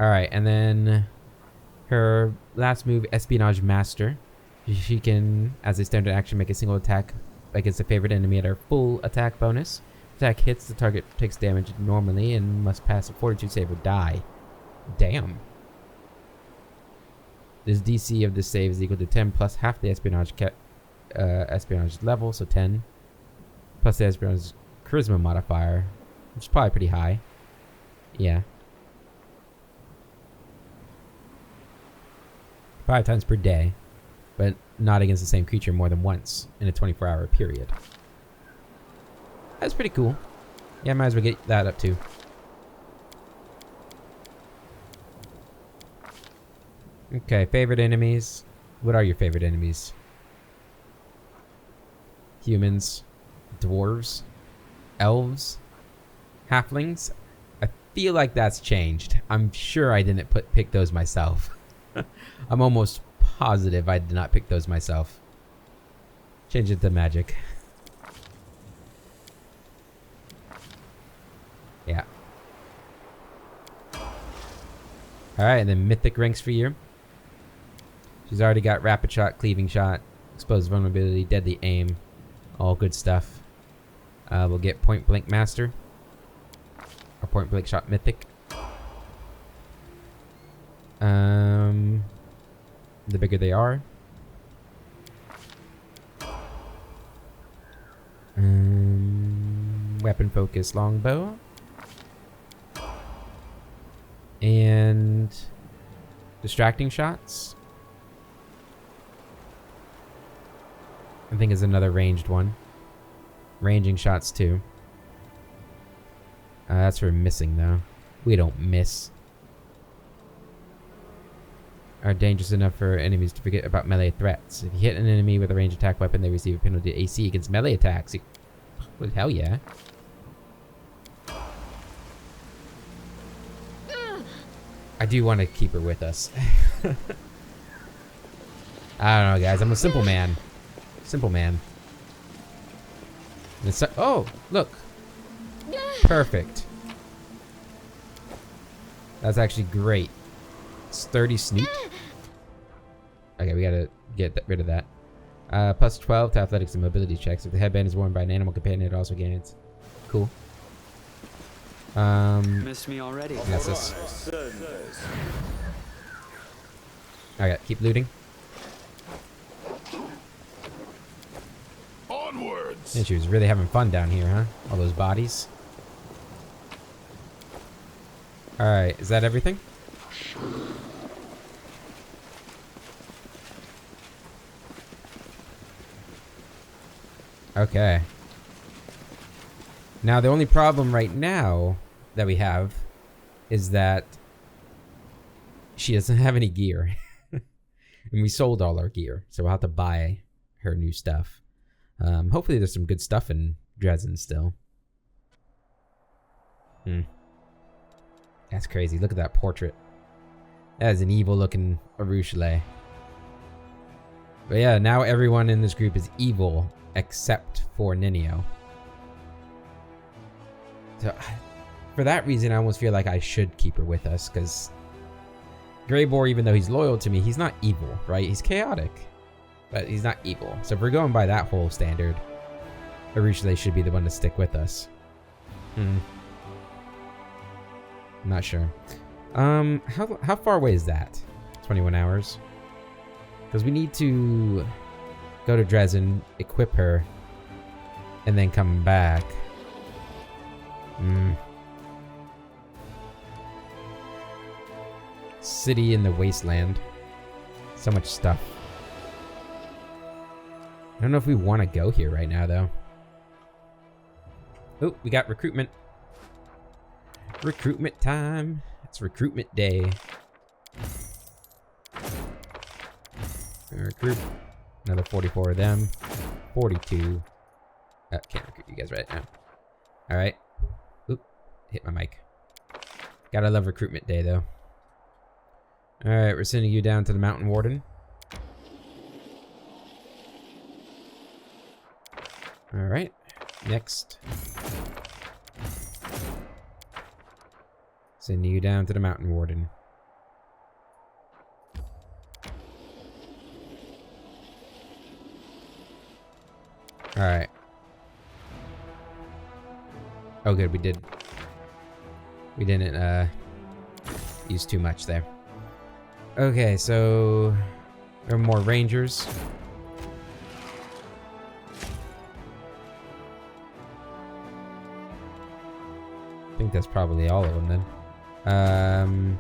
right, and then her last move, Espionage Master. She can, as a standard action, make a single attack against a favorite enemy at her full attack bonus. Attack hits, the target takes damage normally and must pass a fortitude save or die. Damn. This DC of this save is equal to 10 plus half the espionage level, so 10. Plus the espionage charisma modifier, which is probably pretty high. Yeah. 5 times per day, but not against the same creature more than once in a 24-hour period. That's pretty cool. Yeah, might as well get that up too. Okay, favorite enemies. What are your favorite enemies? Humans, dwarves, elves, halflings. I feel like that's changed. I'm sure I didn't pick those myself. I'm almost positive I did not pick those myself. Change it to magic. Yeah. Alright, and then mythic ranks for you. She's already got rapid shot, cleaving shot, exposed vulnerability, deadly aim. All good stuff. We'll get point blank master. Or point blank shot mythic. The bigger they are. Weapon focus longbow. And distracting shots. I think is another ranged one. Ranging shots too. That's for missing though. We don't miss. Are dangerous enough for enemies to forget about melee threats. If you hit an enemy with a ranged attack weapon, they receive a penalty AC against melee attacks. Well, hell yeah. I do want to keep her with us. I don't know, guys. I'm a simple man. Simple man. And it's oh, look. Perfect. That's actually great. Sturdy sneak. Okay, we gotta get rid of that. Plus 12 to athletics and mobility checks. If the headband is worn by an animal companion, it also gains. Cool. Missed me already. That's this. Alright, keep looting. Onwards. And she was really having fun down here, huh? All those bodies. Alright, is that everything? Okay. Now, the only problem right now that we have is that she doesn't have any gear. And we sold all our gear, so we'll have to buy her new stuff. Hopefully there's some good stuff in Dresden still. That's crazy. Look at that portrait. That is an evil-looking Arushale. But yeah, now everyone in this group is evil except for Ninio. So, for that reason, I almost feel like I should keep her with us, because Greybor, even though he's loyal to me, he's not evil, right? He's chaotic, but he's not evil. So if we're going by that whole standard, Arushale should be the one to stick with us. I'm not sure. How far away is that? 21 hours. Because we need to go to Dresden, equip her, and then come back. City in the wasteland. So much stuff. I don't know if we want to go here right now, though. Oh, we got recruitment. Recruitment time. It's recruitment day. Recruit. Another 44 of them. 42. Can't recruit you guys right now. Alright. Oop. Hit my mic. Gotta love recruitment day, though. Alright, we're sending you down to the Mountain Warden. Alright. Next. Sending you down to the Mountain Warden. Alright. Oh good, we didn't use too much there. Okay, so there are more rangers. I think that's probably all of them then.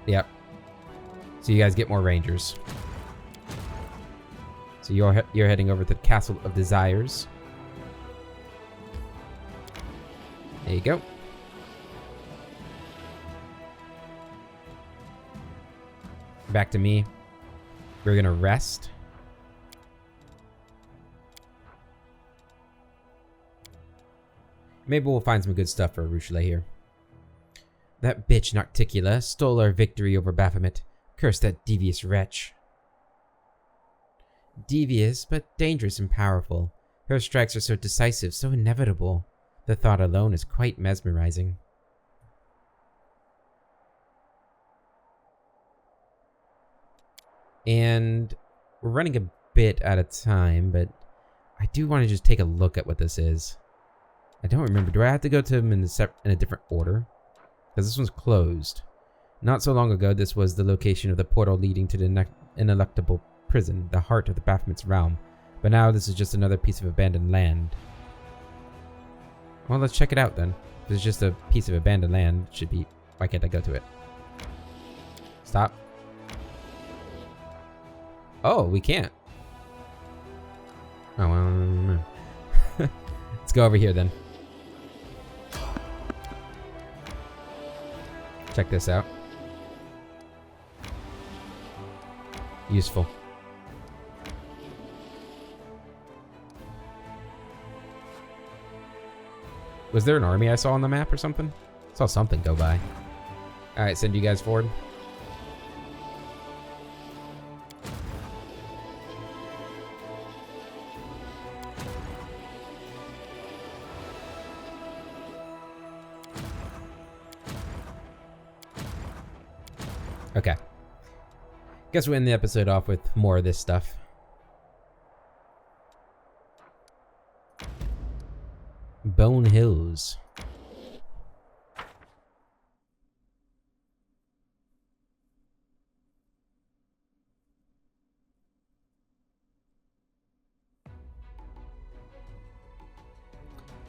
Yep. So you guys get more rangers. So you're heading over to the Castle of Desires. There you go. Back to me. We're gonna rest. Maybe we'll find some good stuff for Arushale here. That bitch Nocticula stole our victory over Baphomet. Curse that devious wretch. Devious, but dangerous and powerful. Her strikes are so decisive, so inevitable. The thought alone is quite mesmerizing. And we're running a bit out of time, but I do want to just take a look at what this is. I don't remember. Do I have to go to them in a different order? Because this one's closed. Not so long ago, this was the location of the portal leading to the ineluctable prison, the heart of the Baphomet's realm. But now this is just another piece of abandoned land. Well, let's check it out then. If it's just a piece of abandoned land, it should be... Why can't I go to it? Stop. Oh, we can't. Oh, well... Let's go over here then. Check this out. Useful. Was there an army I saw on the map or something? I saw something go by. Alright, send you guys forward. Okay. Guess we'll end the episode off with more of this stuff. Bone Hills.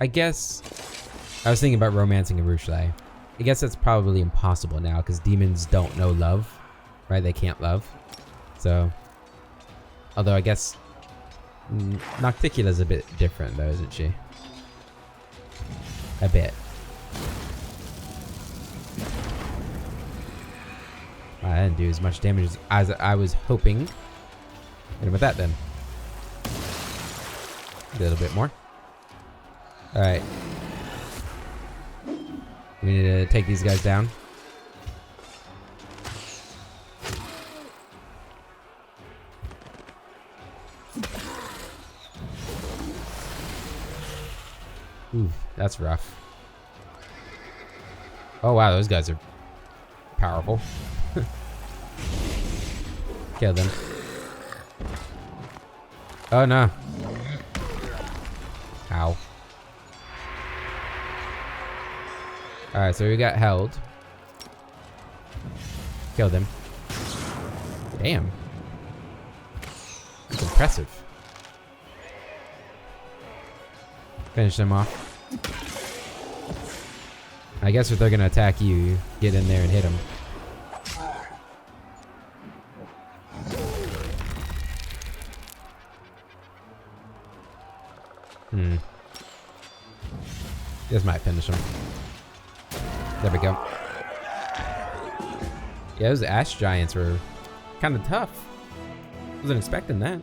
I guess I was thinking about romancing a Rushlai. I guess that's probably impossible now because demons don't know love, right? They can't love. So, although I guess Nocticula's a bit different though, isn't she? A bit. I didn't do as much damage as I was hoping. Hit him with that then. A little bit more. Alright. We need to take these guys down. Ooh, that's rough. Oh wow, those guys are powerful. Kill them. Oh no. Ow. Alright, so we got held. Killed him. Damn. That's impressive. Finish them off. I guess if they're gonna attack you, you get in there and hit them. This might finish him. There we go. Yeah, those ash giants were kind of tough. Wasn't expecting that.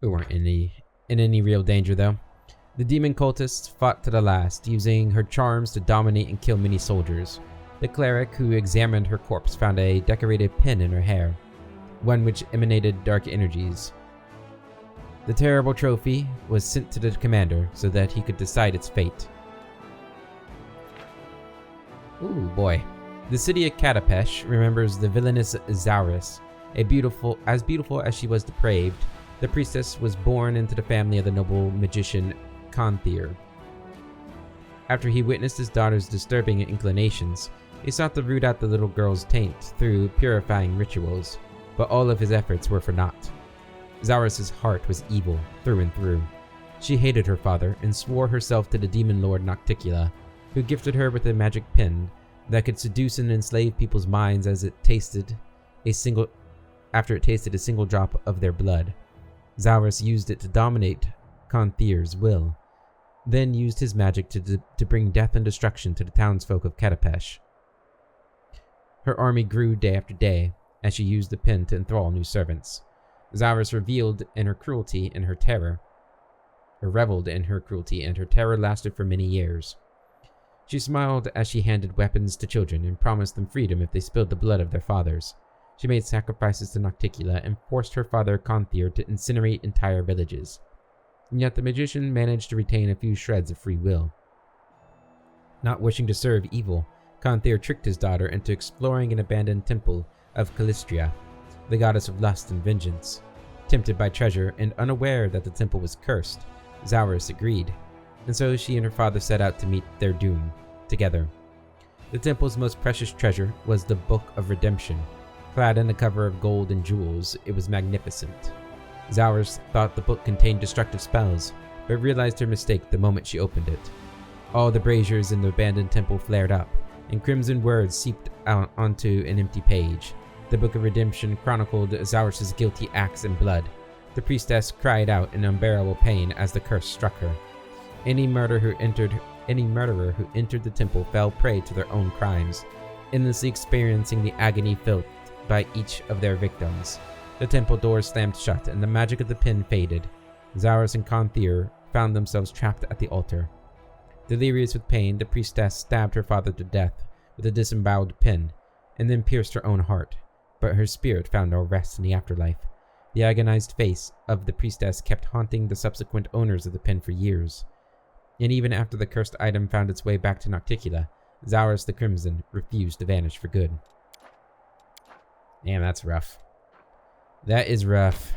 We weren't in any real danger though. The demon cultists fought to the last, using her charms to dominate and kill many soldiers. The cleric who examined her corpse found a decorated pin in her hair, one which emanated dark energies. The terrible trophy was sent to the commander so that he could decide its fate. Ooh boy. The city of Katapesh remembers the villainous Zaurus. As beautiful as she was depraved, the priestess was born into the family of the noble magician Kanthir. After he witnessed his daughter's disturbing inclinations, he sought to root out the little girl's taint through purifying rituals, but all of his efforts were for naught. Zaurus' heart was evil through and through. She hated her father and swore herself to the demon lord Nocticula, who gifted her with a magic pen that could seduce and enslave people's minds after it tasted a single drop of their blood. Zaurus used it to dominate Kanthir's will, then used his magic to bring death and destruction to the townsfolk of Katapesh. Her army grew day after day as she used the pen to enthrall new servants. Zaurus reveled in her cruelty and her terror lasted for many years. She smiled as she handed weapons to children and promised them freedom if they spilled the blood of their fathers. She made sacrifices to Nocticula and forced her father Kanthir to incinerate entire villages. And yet the magician managed to retain a few shreds of free will. Not wishing to serve evil, Kanthir tricked his daughter into exploring an abandoned temple of Calistria, the goddess of lust and vengeance. Tempted by treasure and unaware that the temple was cursed, Zaurus agreed, and so she and her father set out to meet their doom together. The temple's most precious treasure was the Book of Redemption. Clad in a cover of gold and jewels, it was magnificent. Zaurus thought the book contained destructive spells, but realized her mistake the moment she opened it. All the braziers in the abandoned temple flared up, and crimson words seeped out onto an empty page. The Book of Redemption chronicled Zaurus' guilty acts and blood. The priestess cried out in unbearable pain as the curse struck her. Any murderer who entered the temple fell prey to their own crimes, endlessly experiencing the agony felt by each of their victims. The temple doors slammed shut and the magic of the pin faded. Zaurus and Kanthir found themselves trapped at the altar. Delirious with pain, the priestess stabbed her father to death with a disemboweled pin, and then pierced her own heart, but her spirit found no rest in the afterlife. The agonized face of the priestess kept haunting the subsequent owners of the pin for years. And even after the cursed item found its way back to Nocticula, Zaurus the Crimson refused to vanish for good. Damn, that's rough. That is rough.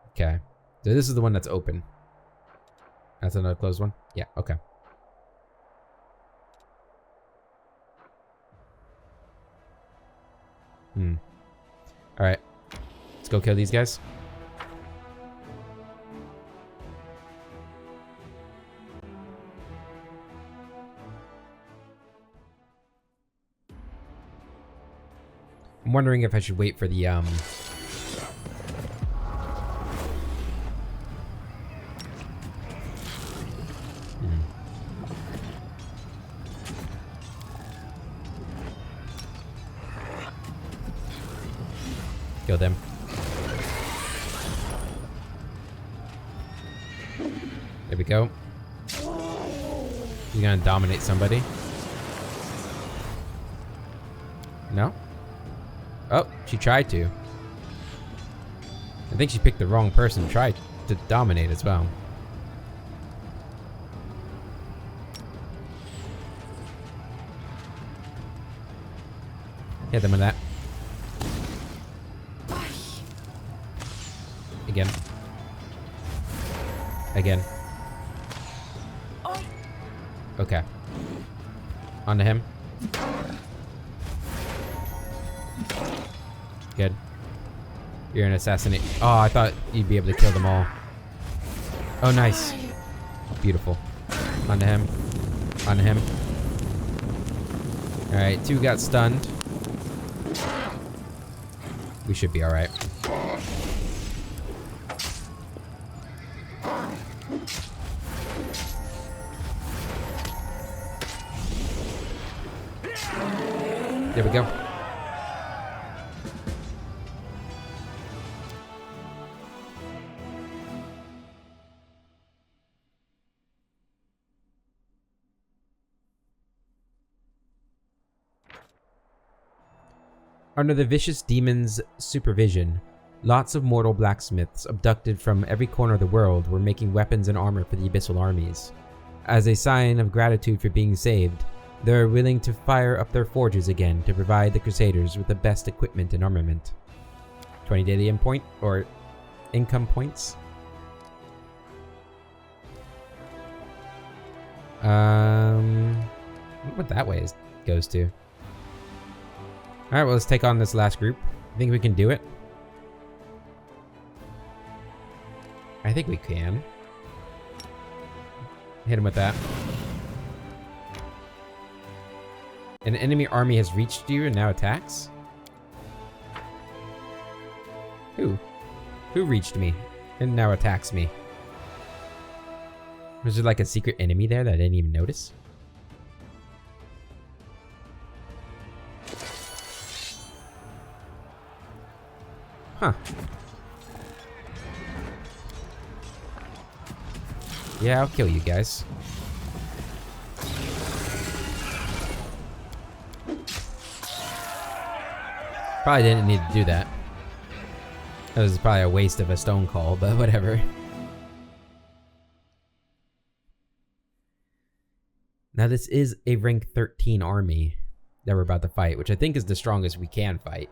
Okay. So this is the one that's open. That's another closed one? Yeah, okay. Alright. Let's go kill these guys. I'm wondering if I should wait for the kill them. There we go. He's gonna dominate somebody. No? Oh, she tried to. I think she picked the wrong person. Tried to dominate as well. Hit them with that. Again. Again. Okay. On to him. Good. You're an assassinate. Oh, I thought you'd be able to kill them all. Oh, nice. Beautiful. On to him. On to him. Alright, 2 got stunned. We should be alright. There we go. Under the vicious demon's supervision, lots of mortal blacksmiths abducted from every corner of the world were making weapons and armor for the Abyssal armies. As a sign of gratitude for being saved, they are willing to fire up their forges again to provide the Crusaders with the best equipment and armament. 20 daily income points. I wonder what that way goes to. Alright, well, let's take on this last group. I think we can do it. I think we can. Hit him with that. An enemy army has reached you and now attacks? Who? Who reached me and now attacks me? Was there like a secret enemy there that I didn't even notice? Huh. Yeah, I'll kill you guys. Probably didn't need to do that. That was probably a waste of a stone call, but whatever. Now this is a rank 13 army that we're about to fight, which I think is the strongest we can fight.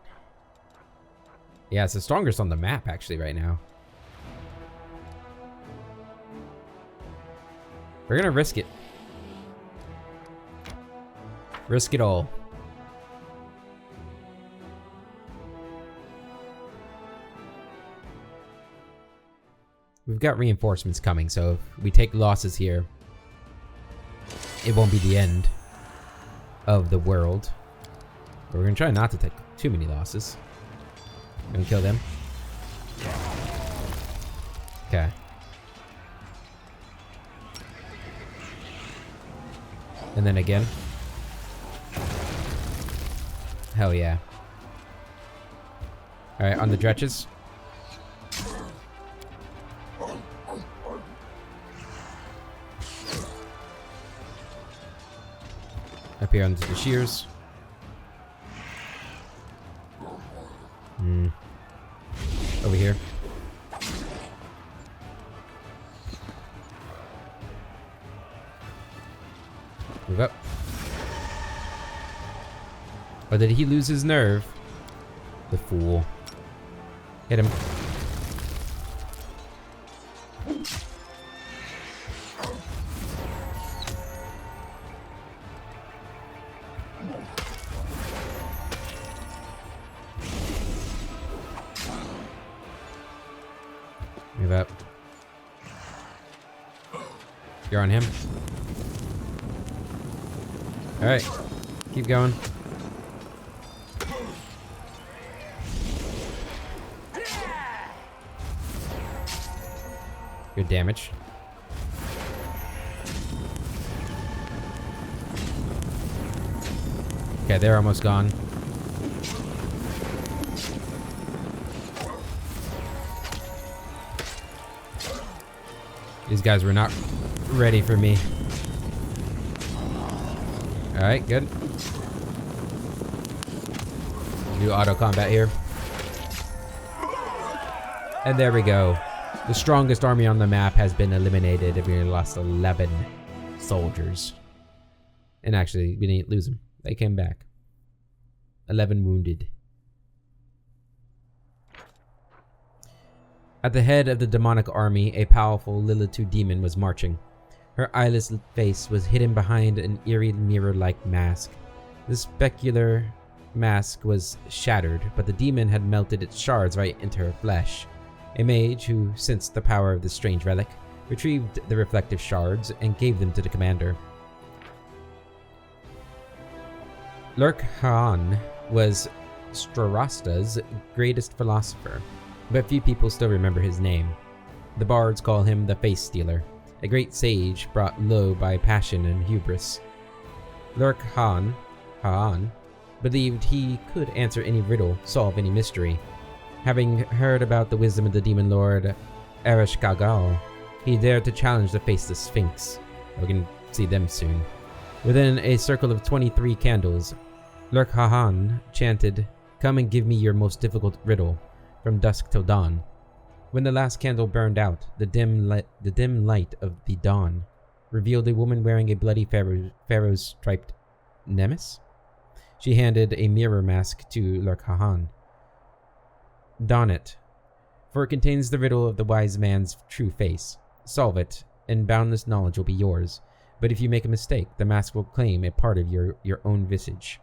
Yeah, it's the strongest on the map actually right now. We're gonna risk it. Risk it all. We've got reinforcements coming, so if we take losses here, it won't be the end of the world. But we're gonna try not to take too many losses. Gonna kill them. Okay. And then again. Hell yeah. Alright, on the dretches. Up here onto the shears. Over here. Move up. Or did he lose his nerve? The fool. Hit him. Move up. You're on him. Alright. Keep going. Good damage. Okay, they're almost gone. These guys were not ready for me. Alright, good. Do auto combat here. And there we go. The strongest army on the map has been eliminated, and we lost 11 soldiers. And actually, we didn't lose them. They came back. 11 wounded. At the head of the demonic army, a powerful Lilitu demon was marching. Her eyeless face was hidden behind an eerie mirror-like mask. The specular mask was shattered, but the demon had melted its shards right into her flesh. A mage who sensed the power of this strange relic retrieved the reflective shards and gave them to the commander. Lurk-Haan was Strarasta's greatest philosopher, but few people still remember his name. The bards call him the Face Stealer, a great sage brought low by passion and hubris. Lurk-Haan believed he could answer any riddle, solve any mystery. Having heard about the wisdom of the demon lord Ereshkigal, he dared to challenge the faceless Sphinx. We're gonna see them soon. Within a circle of 23 candles, Lurk-Haan chanted, "Come and give me your most difficult riddle, from dusk till dawn." When the last candle burned out, the dim light of the dawn revealed a woman wearing a bloody pharaoh's striped nemes. She handed a mirror mask to Lurk-Haan. "Don it, for it contains the riddle of the wise man's true face. Solve it, and boundless knowledge will be yours. But if you make a mistake, the mask will claim a part of your own visage."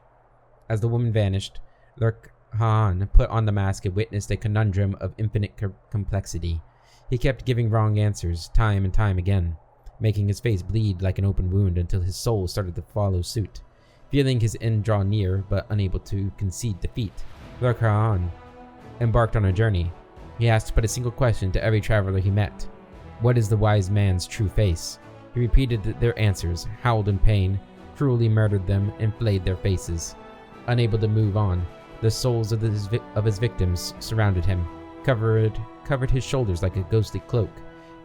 As the woman vanished, Lurk-Haan put on the mask and witnessed a conundrum of infinite complexity. He kept giving wrong answers, time and time again, making his face bleed like an open wound until his soul started to follow suit. Feeling his end draw near, but unable to concede defeat, Lurk-Haan embarked on a journey. He asked but a single question to every traveler he met. What is the wise man's true face? He repeated their answers, howled in pain, cruelly murdered them, and flayed their faces. Unable to move on, the souls of his victims surrounded him, covered his shoulders like a ghostly cloak,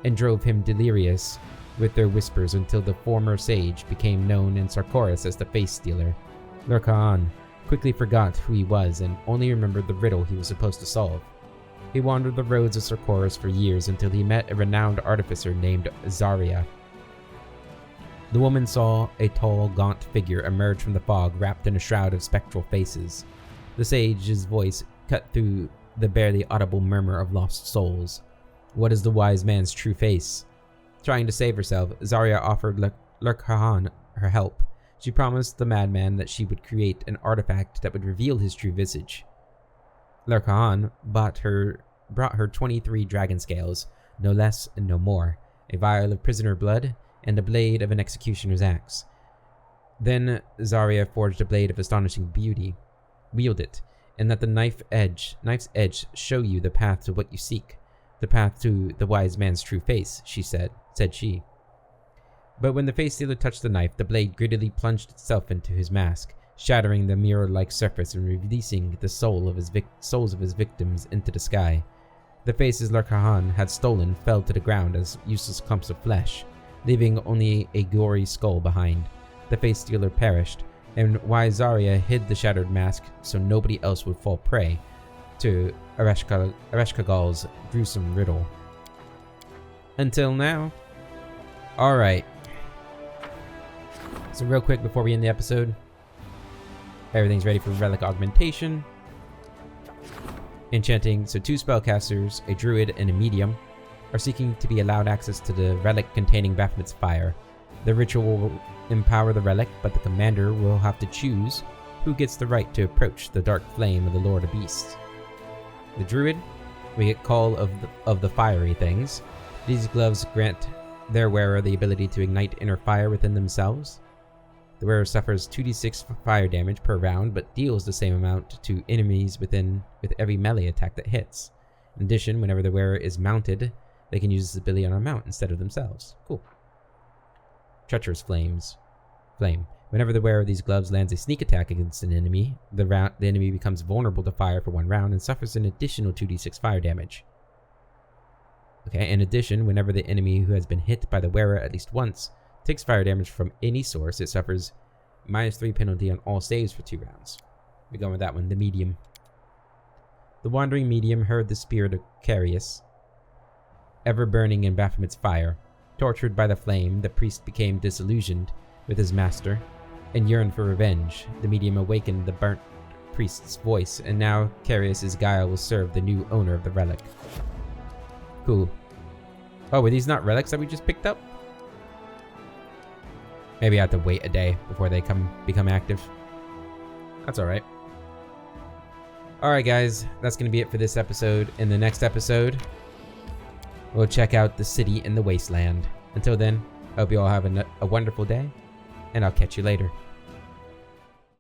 and drove him delirious with their whispers until the former sage became known in Sarkoris as the Face Stealer. Lurk-Haan quickly forgot who he was and only remembered the riddle he was supposed to solve. He wandered the roads of Sarkoris for years until he met a renowned artificer named Zarya. The woman saw a tall, gaunt figure emerge from the fog wrapped in a shroud of spectral faces. The sage's voice cut through the barely audible murmur of lost souls. What is the wise man's true face? Trying to save herself, Zarya offered Lurk-Haan her help. She promised the madman that she would create an artifact that would reveal his true visage. Lurk-Haan brought her 23 dragon scales, no less and no more, a vial of prisoner blood, and the blade of an executioner's axe. Then Zarya forged a blade of astonishing beauty. Wield it, and let the knife's edge show you the path to what you seek, the path to the wise man's true face, said she. But when the Face Stealer touched the knife, the blade greedily plunged itself into his mask, shattering the mirror-like surface and releasing the souls of his victims into the sky. The faces Lurk-Haan had stolen fell to the ground as useless clumps of flesh, leaving only a gory skull behind. The Face Stealer perished, and Zarya hid the shattered mask so nobody else would fall prey to Ereshkigal's gruesome riddle. Until now. Alright. So real quick before we end the episode, everything's ready for relic augmentation. Enchanting, so 2 spellcasters, a druid and a medium, are seeking to be allowed access to the relic containing Baphomet's fire. The ritual will empower the relic, but the commander will have to choose who gets the right to approach the dark flame of the Lord of Beasts. The druid, we get Call of the Fiery Things. These gloves grant their wearer the ability to ignite inner fire within themselves. The wearer suffers 2d6 fire damage per round, but deals the same amount to enemies with every melee attack that hits. In addition, whenever the wearer is mounted, they can use this ability on a mount instead of themselves. Cool. Treacherous Flame. Whenever the wearer of these gloves lands a sneak attack against an enemy, the enemy becomes vulnerable to fire for 1 round and suffers an additional 2d6 fire damage. Okay, in addition, whenever the enemy who has been hit by the wearer at least once takes fire damage from any source, it suffers -3 penalty on all saves for 2 rounds. We're going with that one, the medium. The wandering medium heard the spirit of Carius, ever burning in Baphomet's fire. Tortured by the flame, the priest became disillusioned with his master and yearned for revenge. The medium awakened the burnt priest's voice, and now Carius's guile will serve the new owner of the relic. Cool. Oh, were these not relics that we just picked up? Maybe I have to wait a day before they become active. That's alright. Alright guys, that's going to be it for this episode. In the next episode, we'll check out the city in the wasteland. Until then, I hope you all have a wonderful day, and I'll catch you later.